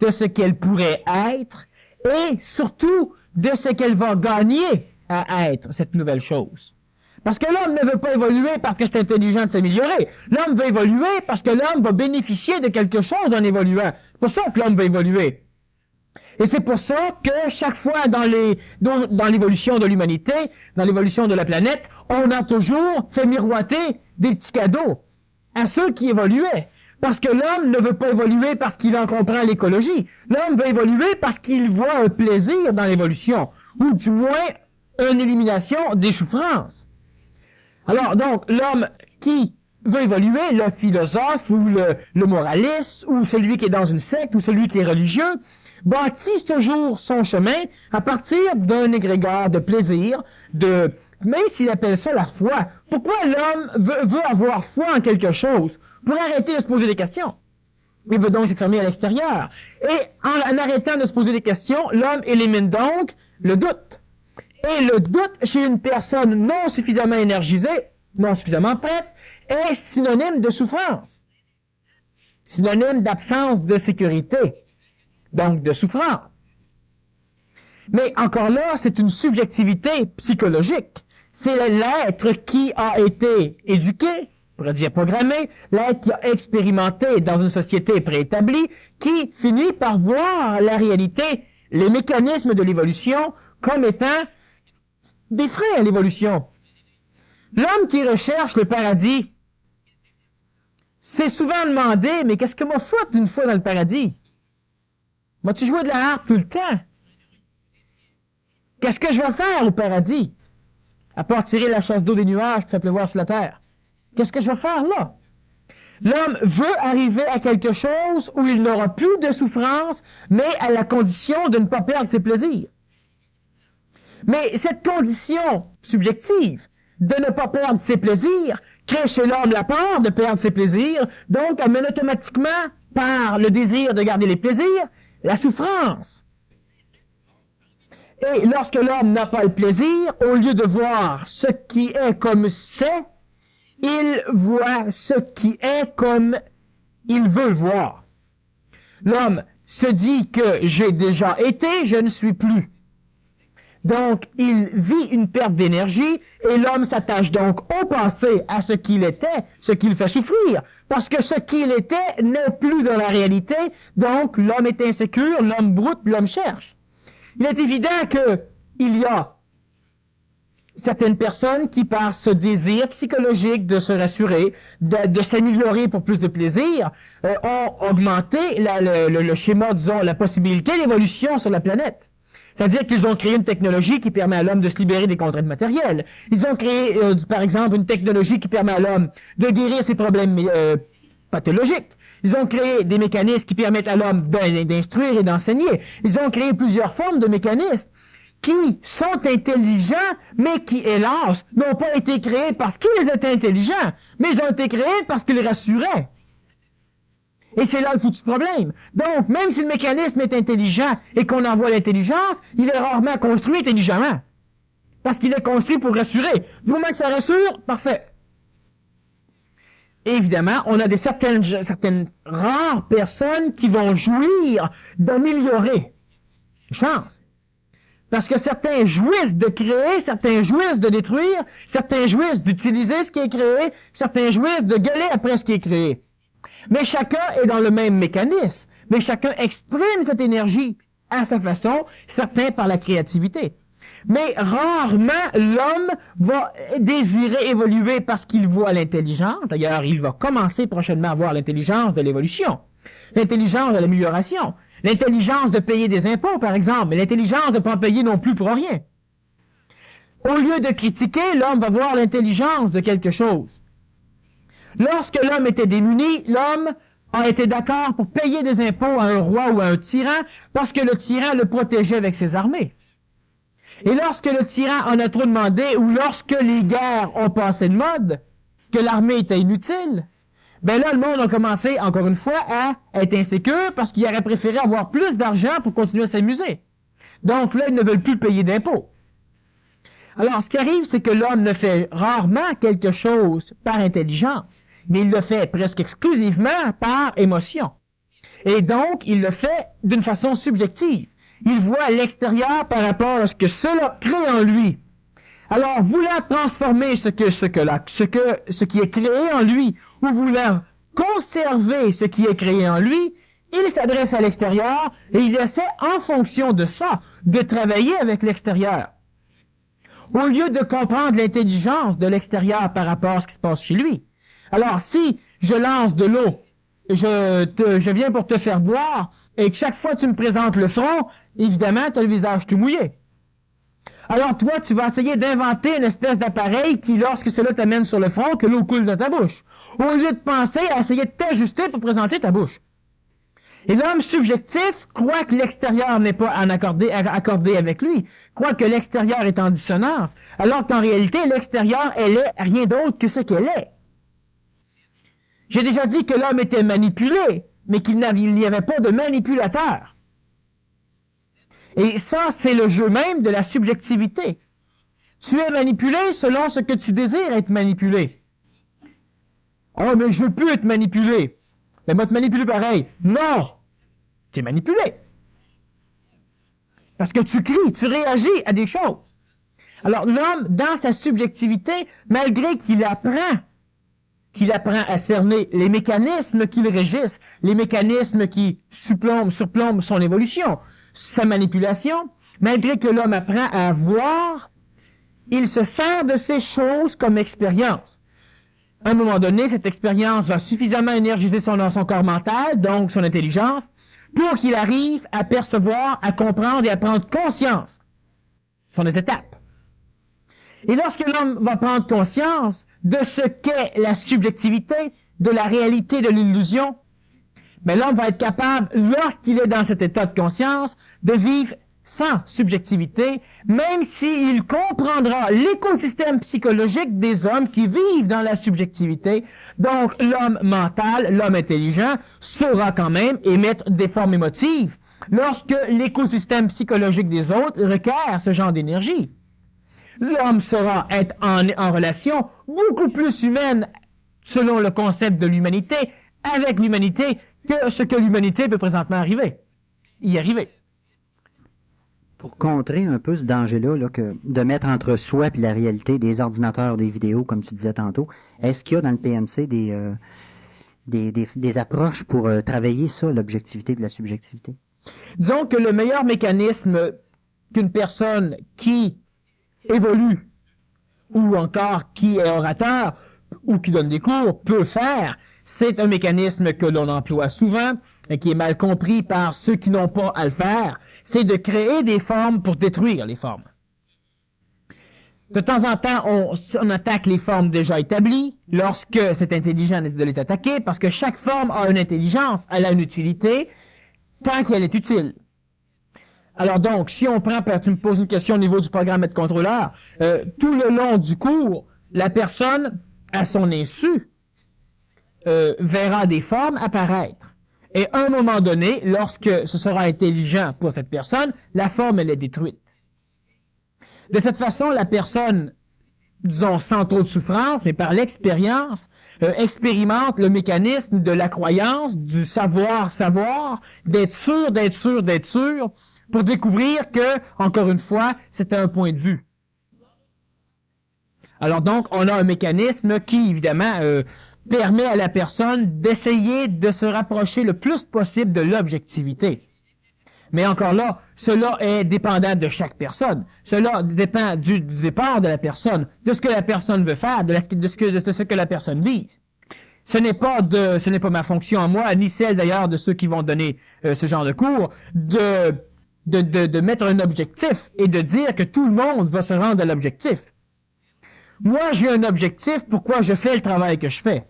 [SPEAKER 2] de ce qu'elle pourrait être, et surtout de ce qu'elle va gagner à être, cette nouvelle chose. Parce que l'homme ne veut pas évoluer parce que c'est intelligent de s'améliorer. L'homme veut évoluer parce que l'homme va bénéficier de quelque chose en évoluant. C'est pour ça que l'homme veut évoluer. Et c'est pour ça que chaque fois dans l'évolution de l'humanité, dans l'évolution de la planète, on a toujours fait miroiter des petits cadeaux à ceux qui évoluaient. Parce que l'homme ne veut pas évoluer parce qu'il en comprend l'écologie. L'homme veut évoluer parce qu'il voit un plaisir dans l'évolution, ou du moins une élimination des souffrances. Alors, donc, l'homme qui veut évoluer, le philosophe, ou le moraliste, ou celui qui est dans une secte, ou celui qui est religieux, bâtisse toujours son chemin à partir d'un égrégore de plaisir, même s'il appelle ça la foi. Pourquoi l'homme veut avoir foi en quelque chose? Pour arrêter de se poser des questions. Il veut donc s'exprimer à l'extérieur. Et en arrêtant de se poser des questions, l'homme élimine donc le doute. Et le doute chez une personne non suffisamment énergisée, non suffisamment prête, est synonyme de souffrance. Synonyme d'absence de sécurité. Donc de souffrance. Mais encore là, c'est une subjectivité psychologique. C'est l'être qui a été éduqué, on pourrait dire programmé, l'être qui a expérimenté dans une société préétablie, qui finit par voir la réalité, les mécanismes de l'évolution, comme étant des freins à l'évolution. L'homme qui recherche le paradis s'est souvent demandé, mais qu'est-ce que m'a foutu une fois dans le paradis? M'as-tu joué de la harpe tout le temps? Qu'est-ce que je vais faire au paradis? À part tirer la chasse d'eau des nuages et faire pleuvoir sur la terre. Qu'est-ce que je vais faire là? L'homme veut arriver à quelque chose où il n'aura plus de souffrance, mais à la condition de ne pas perdre ses plaisirs. Mais cette condition subjective de ne pas perdre ses plaisirs crée chez l'homme la peur de perdre ses plaisirs, donc amène automatiquement, par le désir de garder les plaisirs, la souffrance. Et lorsque l'homme n'a pas le plaisir, au lieu de voir ce qui est comme c'est, il voit ce qui est comme il veut le voir. L'homme se dit que j'ai déjà été, je ne suis plus. Donc, il vit une perte d'énergie et l'homme s'attache donc au passé, à ce qu'il était, ce qui le fait souffrir. Parce que ce qu'il était n'est plus dans la réalité, donc l'homme est insécure, l'homme broute, l'homme cherche. Il est évident qu'il y a certaines personnes qui, par ce désir psychologique de se rassurer, de s'améliorer pour plus de plaisir, ont augmenté le schéma, disons, la possibilité d'évolution sur la planète. C'est-à-dire qu'ils ont créé une technologie qui permet à l'homme de se libérer des contraintes matérielles. Ils ont créé, par exemple, une technologie qui permet à l'homme de guérir ses problèmes pathologiques. Ils ont créé des mécanismes qui permettent à l'homme d'instruire et d'enseigner. Ils ont créé plusieurs formes de mécanismes qui sont intelligents, mais qui, hélas, n'ont pas été créés parce qu'ils étaient intelligents, mais ils ont été créés parce qu'ils rassuraient. Et c'est là le foutu problème. Donc, même si le mécanisme est intelligent et qu'on envoie l'intelligence, il est rarement construit intelligemment. Parce qu'il est construit pour rassurer. Du moment que ça rassure, parfait. Et évidemment, on a certaines rares personnes qui vont jouir d'améliorer les chances. Parce que certains jouissent de créer, certains jouissent de détruire, certains jouissent d'utiliser ce qui est créé, certains jouissent de gueuler après ce qui est créé. Mais chacun est dans le même mécanisme. Mais chacun exprime cette énergie à sa façon, certains par la créativité. Mais rarement l'homme va désirer évoluer parce qu'il voit l'intelligence. D'ailleurs, il va commencer prochainement à voir l'intelligence de l'évolution, l'intelligence de l'amélioration, l'intelligence de payer des impôts, par exemple, mais l'intelligence de ne pas payer non plus pour rien. Au lieu de critiquer, l'homme va voir l'intelligence de quelque chose. Lorsque l'homme était démuni, l'homme a été d'accord pour payer des impôts à un roi ou à un tyran parce que le tyran le protégeait avec ses armées. Et lorsque le tyran en a trop demandé ou lorsque les guerres ont passé de mode, que l'armée était inutile, ben là, le monde a commencé, encore une fois, à être insécure parce qu'il aurait préféré avoir plus d'argent pour continuer à s'amuser. Donc là, ils ne veulent plus payer d'impôts. Alors, ce qui arrive, c'est que l'homme ne fait rarement quelque chose par intelligence, mais il le fait presque exclusivement par émotion. Et donc, il le fait d'une façon subjective. Il voit l'extérieur par rapport à ce que cela crée en lui. Alors, voulant transformer ce qui est créé en lui, ou voulant conserver ce qui est créé en lui, il s'adresse à l'extérieur et il essaie, en fonction de ça, de travailler avec l'extérieur. Au lieu de comprendre l'intelligence de l'extérieur par rapport à ce qui se passe chez lui. Alors, si je lance de l'eau, je viens pour te faire boire, et que chaque fois tu me présentes le front, évidemment, tu as le visage tout mouillé. Alors toi, tu vas essayer d'inventer une espèce d'appareil qui, lorsque cela t'amène sur le front, que l'eau coule dans ta bouche. Au lieu de penser à essayer de t'ajuster pour présenter ta bouche. Et l'homme subjectif croit que l'extérieur n'est pas accordé avec lui, croit que l'extérieur est en dissonance, alors qu'en réalité, l'extérieur, elle est rien d'autre que ce qu'elle est. J'ai déjà dit que l'homme était manipulé, mais qu'il n'y avait pas de manipulateur. Et ça, c'est le jeu même de la subjectivité. Tu es manipulé selon ce que tu désires être manipulé. Oh, mais je veux plus être manipulé. Mais moi, te manipuler pareil. Non! Tu es manipulé. Parce que tu cries, tu réagis à des choses. Alors, l'homme, dans sa subjectivité, malgré qu'il apprend à cerner les mécanismes qui le régissent, les mécanismes qui surplombent son évolution, sa manipulation, malgré que l'homme apprend à voir, il se sert de ces choses comme expérience. À un moment donné, cette expérience va suffisamment énergiser son corps mental, donc son intelligence, pour qu'il arrive à percevoir, à comprendre et à prendre conscience. Ce sont des étapes. Et lorsque l'homme va prendre conscience de ce qu'est la subjectivité, de la réalité de l'illusion, mais l'homme va être capable, lorsqu'il est dans cet état de conscience, de vivre sans subjectivité, même s'il comprendra l'écosystème psychologique des hommes qui vivent dans la subjectivité. Donc, l'homme mental, l'homme intelligent, saura quand même émettre des formes émotives lorsque l'écosystème psychologique des autres requiert ce genre d'énergie. L'homme saura être en relation beaucoup plus humaine, selon le concept de l'humanité, avec l'humanité que ce que l'humanité peut présentement y arriver.
[SPEAKER 1] Pour contrer un peu ce danger-là, là, que de mettre entre soi et la réalité des ordinateurs, des vidéos, comme tu disais tantôt, est-ce qu'il y a dans le PMC des approches pour travailler ça, l'objectivité et la subjectivité?
[SPEAKER 2] Disons que le meilleur mécanisme qu'une personne qui évolue ou encore qui est orateur ou qui donne des cours peut faire, c'est un mécanisme que l'on emploie souvent et qui est mal compris par ceux qui n'ont pas à le faire, c'est de créer des formes pour détruire les formes. De temps en temps, on attaque les formes déjà établies lorsque c'est intelligent de les attaquer, parce que chaque forme a une intelligence, elle a une utilité, tant qu'elle est utile. Alors donc, si on prend, tu me poses une question au niveau du programme de contrôleur, tout le long du cours, la personne, à son insu, verra des formes apparaître. Et à un moment donné, lorsque ce sera intelligent pour cette personne, la forme, elle est détruite. De cette façon, la personne, disons, sans trop de souffrance, mais par l'expérience, expérimente le mécanisme de la croyance, du savoir, d'être sûr, pour découvrir que, encore une fois, c'est un point de vue. Alors donc, on a un mécanisme qui, évidemment, permet à la personne d'essayer de se rapprocher le plus possible de l'objectivité. Mais encore là, cela est dépendant de chaque personne. Cela dépend du départ de la personne, de ce que la personne veut faire, de ce que la personne vise. Ce n'est pas ma fonction à moi, ni celle d'ailleurs de ceux qui vont donner ce genre de cours, de mettre un objectif et de dire que tout le monde va se rendre à l'objectif. Moi, j'ai un objectif, pourquoi je fais le travail que je fais.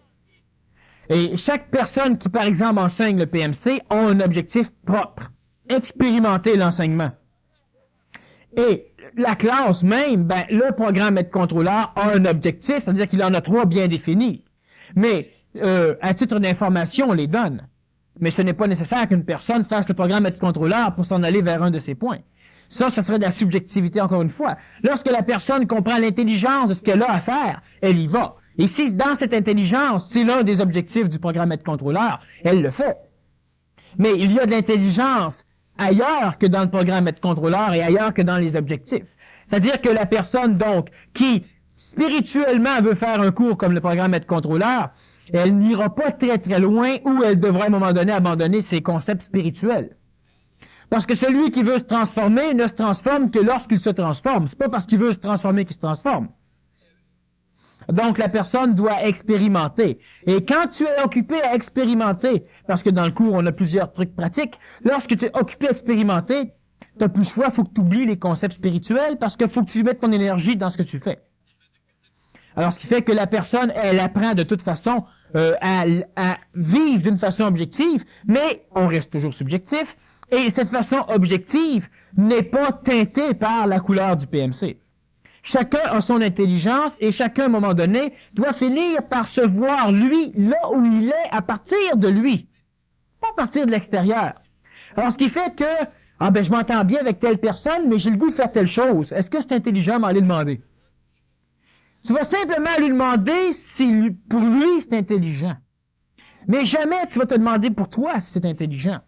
[SPEAKER 2] Et chaque personne qui, par exemple, enseigne le PMC a un objectif propre. Expérimenter l'enseignement. Et la classe même, le programme être contrôleur a un objectif, c'est-à-dire qu'il en a 3 bien définis. Mais, à titre d'information, on les donne. Mais ce n'est pas nécessaire qu'une personne fasse le programme être contrôleur pour s'en aller vers un de ces points. Ça serait de la subjectivité encore une fois. Lorsque la personne comprend l'intelligence de ce qu'elle a à faire, elle y va. Et si dans cette intelligence, c'est l'un des objectifs du programme être contrôleur, elle le fait. Mais il y a de l'intelligence ailleurs que dans le programme être contrôleur et ailleurs que dans les objectifs. C'est-à-dire que la personne, donc, qui spirituellement veut faire un cours comme le programme être contrôleur, elle n'ira pas très très loin où elle devrait à un moment donné abandonner ses concepts spirituels. Parce que celui qui veut se transformer ne se transforme que lorsqu'il se transforme. C'est pas parce qu'il veut se transformer qu'il se transforme. Donc, la personne doit expérimenter. Et quand tu es occupé à expérimenter, parce que dans le cours, on a plusieurs trucs pratiques, lorsque tu es occupé à expérimenter, tu n'as plus le choix, il faut que tu oublies les concepts spirituels, parce qu'il faut que tu mettes ton énergie dans ce que tu fais. Alors, ce qui fait que la personne, elle apprend de toute façon à vivre d'une façon objective, mais on reste toujours subjectif, et cette façon objective n'est pas teintée par la couleur du PMC. Chacun a son intelligence et chacun, à un moment donné, doit finir par se voir, lui, là où il est, à partir de lui. Pas à partir de l'extérieur. Alors, ce qui fait que, je m'entends bien avec telle personne, mais j'ai le goût de faire telle chose. Est-ce que c'est intelligent m'aller demander? Tu vas simplement lui demander si, pour lui, c'est intelligent. Mais jamais tu vas te demander pour toi si c'est intelligent.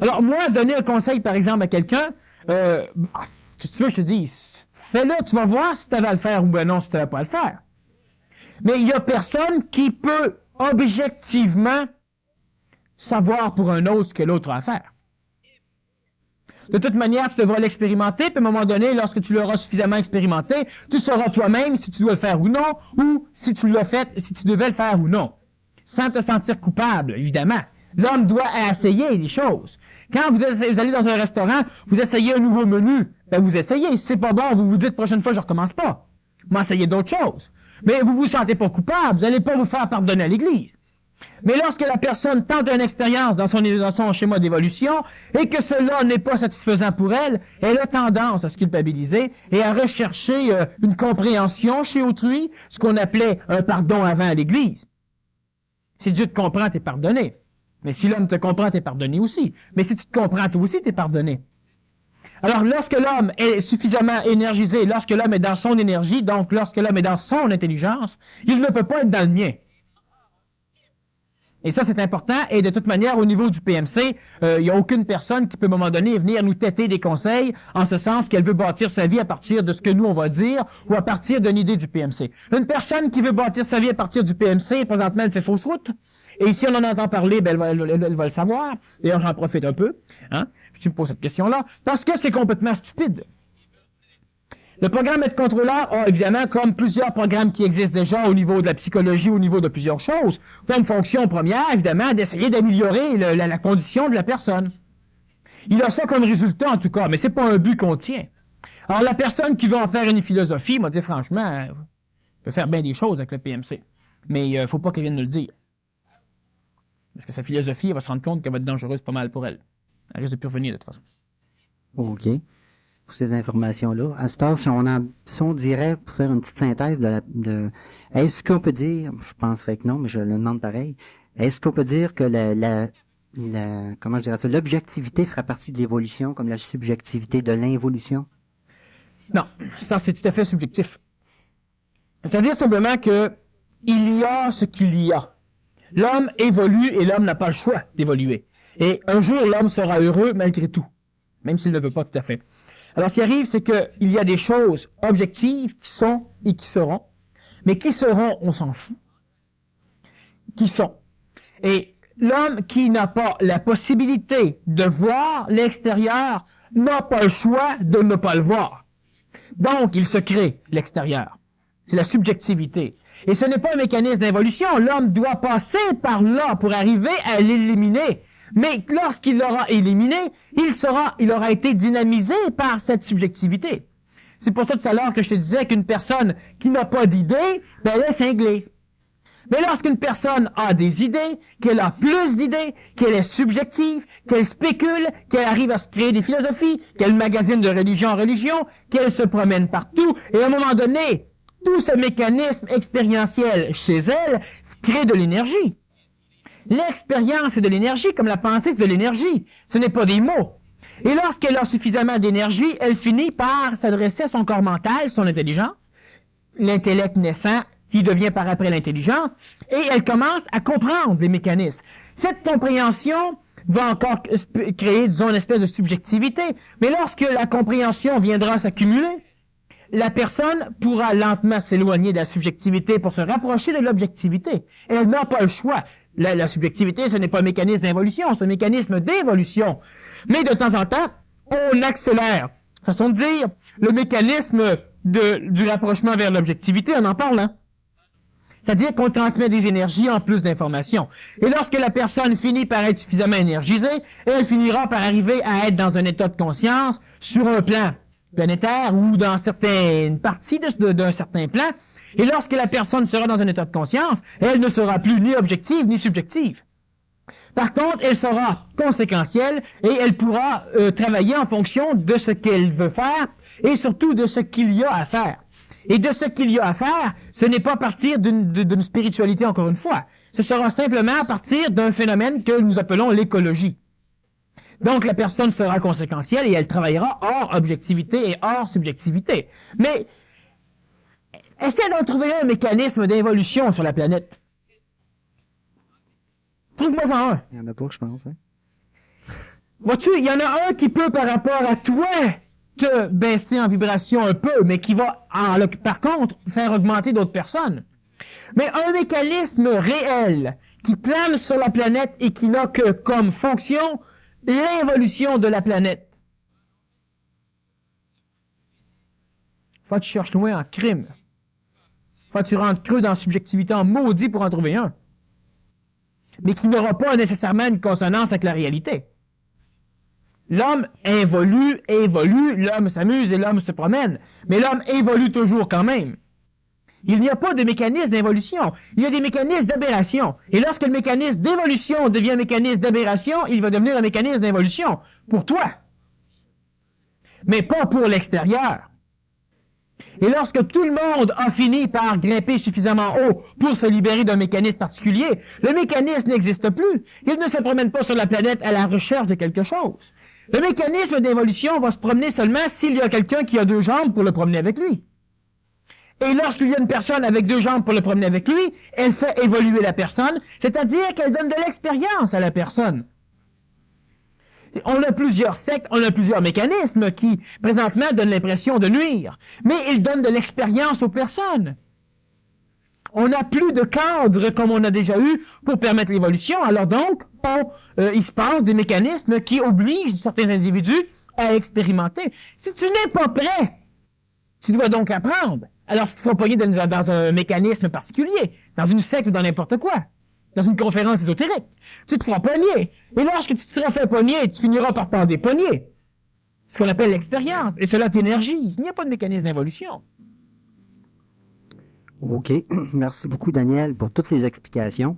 [SPEAKER 2] Alors, moi, donner un conseil, par exemple, à quelqu'un, que tu veux, je te dis, fais-le, tu vas voir si tu avais à le faire ou non, si tu n'avais pas à le faire. Mais il n'y a personne qui peut objectivement savoir pour un autre ce que l'autre a à faire. De toute manière, tu devras l'expérimenter, puis à un moment donné, lorsque tu l'auras suffisamment expérimenté, tu sauras toi-même si tu dois le faire ou non, ou si tu l'as fait, si tu devais le faire ou non. Sans te sentir coupable, évidemment. L'homme doit essayer les choses. Quand vous allez dans un restaurant, vous essayez un nouveau menu, vous essayez. Si c'est pas bon, vous vous dites, prochaine fois, je recommence pas. Vous essayez d'autres choses. Mais vous vous sentez pas coupable, vous n'allez pas vous faire pardonner à l'Église. Mais lorsque la personne tente une expérience dans son schéma d'évolution et que cela n'est pas satisfaisant pour elle, elle a tendance à se culpabiliser et à rechercher une compréhension chez autrui, ce qu'on appelait un pardon avant à l'Église. Si Dieu te comprend, t'es pardonné. Mais si l'homme te comprend, t'es pardonné aussi. Mais si tu te comprends, toi aussi, t'es pardonné. Alors, lorsque l'homme est suffisamment énergisé, lorsque l'homme est dans son énergie, donc lorsque l'homme est dans son intelligence, il ne peut pas être dans le mien. Et ça, c'est important. Et de toute manière, au niveau du PMC, il n'y a aucune personne qui peut, à un moment donné, venir nous têter des conseils en ce sens qu'elle veut bâtir sa vie à partir de ce que nous, on va dire ou à partir d'une idée du PMC. Une personne qui veut bâtir sa vie à partir du PMC, présentement, elle fait fausse route. Et si on en entend parler, ben, elle va le savoir. D'ailleurs, j'en profite un peu. Hein? Tu me poses cette question-là. Parce que c'est complètement stupide. Le programme Être contrôleur a évidemment, comme plusieurs programmes qui existent déjà au niveau de la psychologie, au niveau de plusieurs choses, comme fonction première, évidemment, d'essayer d'améliorer la condition de la personne. Il a ça comme résultat, en tout cas, mais c'est pas un but qu'on tient. Alors, la personne qui veut en faire une philosophie m'a dit, franchement, elle peut faire bien des choses avec le PMC. Mais il faut pas qu'elle vienne nous le dire. Parce que sa philosophie, elle va se rendre compte qu'elle va être dangereuse pas mal pour elle. Elle risque de plus revenir, de toute façon.
[SPEAKER 1] OK. Pour ces informations-là. À cette heure, si on dirait, pour faire une petite synthèse est-ce qu'on peut dire, je penserais que non, mais je le demande pareil, est-ce qu'on peut dire que comment je dirais ça, l'objectivité fera partie de l'évolution, comme la subjectivité de l'involution?
[SPEAKER 2] Non, ça c'est tout à fait subjectif. C'est-à-dire simplement que il y a ce qu'il y a. L'homme évolue et l'homme n'a pas le choix d'évoluer. Et un jour, l'homme sera heureux malgré tout, même s'il ne veut pas tout à fait. Alors, ce qui arrive, c'est qu'il y a des choses objectives qui sont et qui seront, mais qui seront, on s'en fout, qui sont. Et l'homme qui n'a pas la possibilité de voir l'extérieur n'a pas le choix de ne pas le voir. Donc, il se crée l'extérieur. C'est la subjectivité. Et ce n'est pas un mécanisme d'involution. L'homme doit passer par là pour arriver à l'éliminer. Mais lorsqu'il l'aura éliminé, il aura été dynamisé par cette subjectivité. C'est pour ça tout à l'heure que je te disais qu'une personne qui n'a pas d'idées, ben elle est cinglée. Mais lorsqu'une personne a des idées, qu'elle a plus d'idées, qu'elle est subjective, qu'elle spécule, qu'elle arrive à se créer des philosophies, qu'elle magasine de religion en religion, qu'elle se promène partout, et à un moment donné, tout ce mécanisme expérientiel chez elle crée de l'énergie. L'expérience est de l'énergie, comme la pensée c'est de l'énergie. Ce n'est pas des mots. Et lorsqu'elle a suffisamment d'énergie, elle finit par s'adresser à son corps mental, son intelligence, l'intellect naissant, qui devient par après l'intelligence, et elle commence à comprendre les mécanismes. Cette compréhension va encore créer, disons, une espèce de subjectivité, mais lorsque la compréhension viendra s'accumuler, la personne pourra lentement s'éloigner de la subjectivité pour se rapprocher de l'objectivité. Elle n'a pas le choix. La subjectivité, ce n'est pas un mécanisme d'involution, c'est un mécanisme d'évolution. Mais de temps en temps, on accélère. Façon de dire, le mécanisme du rapprochement vers l'objectivité, on en parle, hein? C'est-à-dire qu'on transmet des énergies en plus d'informations. Et lorsque la personne finit par être suffisamment énergisée, elle finira par arriver à être dans un état de conscience sur un plan planétaire ou dans certaines parties d'un certain plan. Et lorsque la personne sera dans un état de conscience, elle ne sera plus ni objective ni subjective. Par contre, elle sera conséquentielle et elle pourra travailler en fonction de ce qu'elle veut faire et surtout de ce qu'il y a à faire. Et de ce qu'il y a à faire, ce n'est pas à partir d'une spiritualité, encore une fois. Ce sera simplement à partir d'un phénomène que nous appelons l'écologie. Donc, la personne sera conséquentielle et elle travaillera hors objectivité et hors subjectivité. Mais, essaie d'en trouver un mécanisme d'évolution sur la planète. Trouve-moi un.
[SPEAKER 1] Il y en a pas, je pense. Hein?
[SPEAKER 2] Vois-tu, il y en a un qui peut, par rapport à toi, te baisser en vibration un peu, mais qui va, par contre, faire augmenter d'autres personnes. Mais un mécanisme réel qui plane sur la planète et qui n'a que comme fonction l'évolution de la planète. Faut que tu cherches loin en crime. Faut que tu rentres creux dans la subjectivité en maudit pour en trouver un. Mais qui n'aura pas nécessairement une consonance avec la réalité. L'homme évolue, l'homme s'amuse et l'homme se promène. Mais l'homme évolue toujours quand même. Il n'y a pas de mécanisme d'évolution. Il y a des mécanismes d'aberration. Et lorsque le mécanisme d'évolution devient un mécanisme d'aberration, il va devenir un mécanisme d'évolution. Pour toi. Mais pas pour l'extérieur. Et lorsque tout le monde a fini par grimper suffisamment haut pour se libérer d'un mécanisme particulier, le mécanisme n'existe plus. Il ne se promène pas sur la planète à la recherche de quelque chose. Le mécanisme d'évolution va se promener seulement s'il y a quelqu'un qui a deux jambes pour le promener avec lui. Et lorsqu'il y a une personne avec 2 jambes pour le promener avec lui, elle fait évoluer la personne, c'est-à-dire qu'elle donne de l'expérience à la personne. On a plusieurs sectes, on a plusieurs mécanismes qui, présentement, donnent l'impression de nuire. Mais ils donnent de l'expérience aux personnes. On n'a plus de cadre comme on a déjà eu pour permettre l'évolution. Alors donc, il se passe des mécanismes qui obligent certains individus à expérimenter. Si tu n'es pas prêt, tu dois donc apprendre. Alors tu te feras pogner dans un mécanisme particulier, dans une secte ou dans n'importe quoi, dans une conférence ésotérique. Tu te feras pogner. Et lorsque tu te seras fait pogner, tu finiras par prendre des poignées. Ce qu'on appelle l'expérience. Et cela t'énergise. Il n'y a pas de mécanisme d'évolution.
[SPEAKER 1] OK. Merci beaucoup, Daniel, pour toutes ces explications.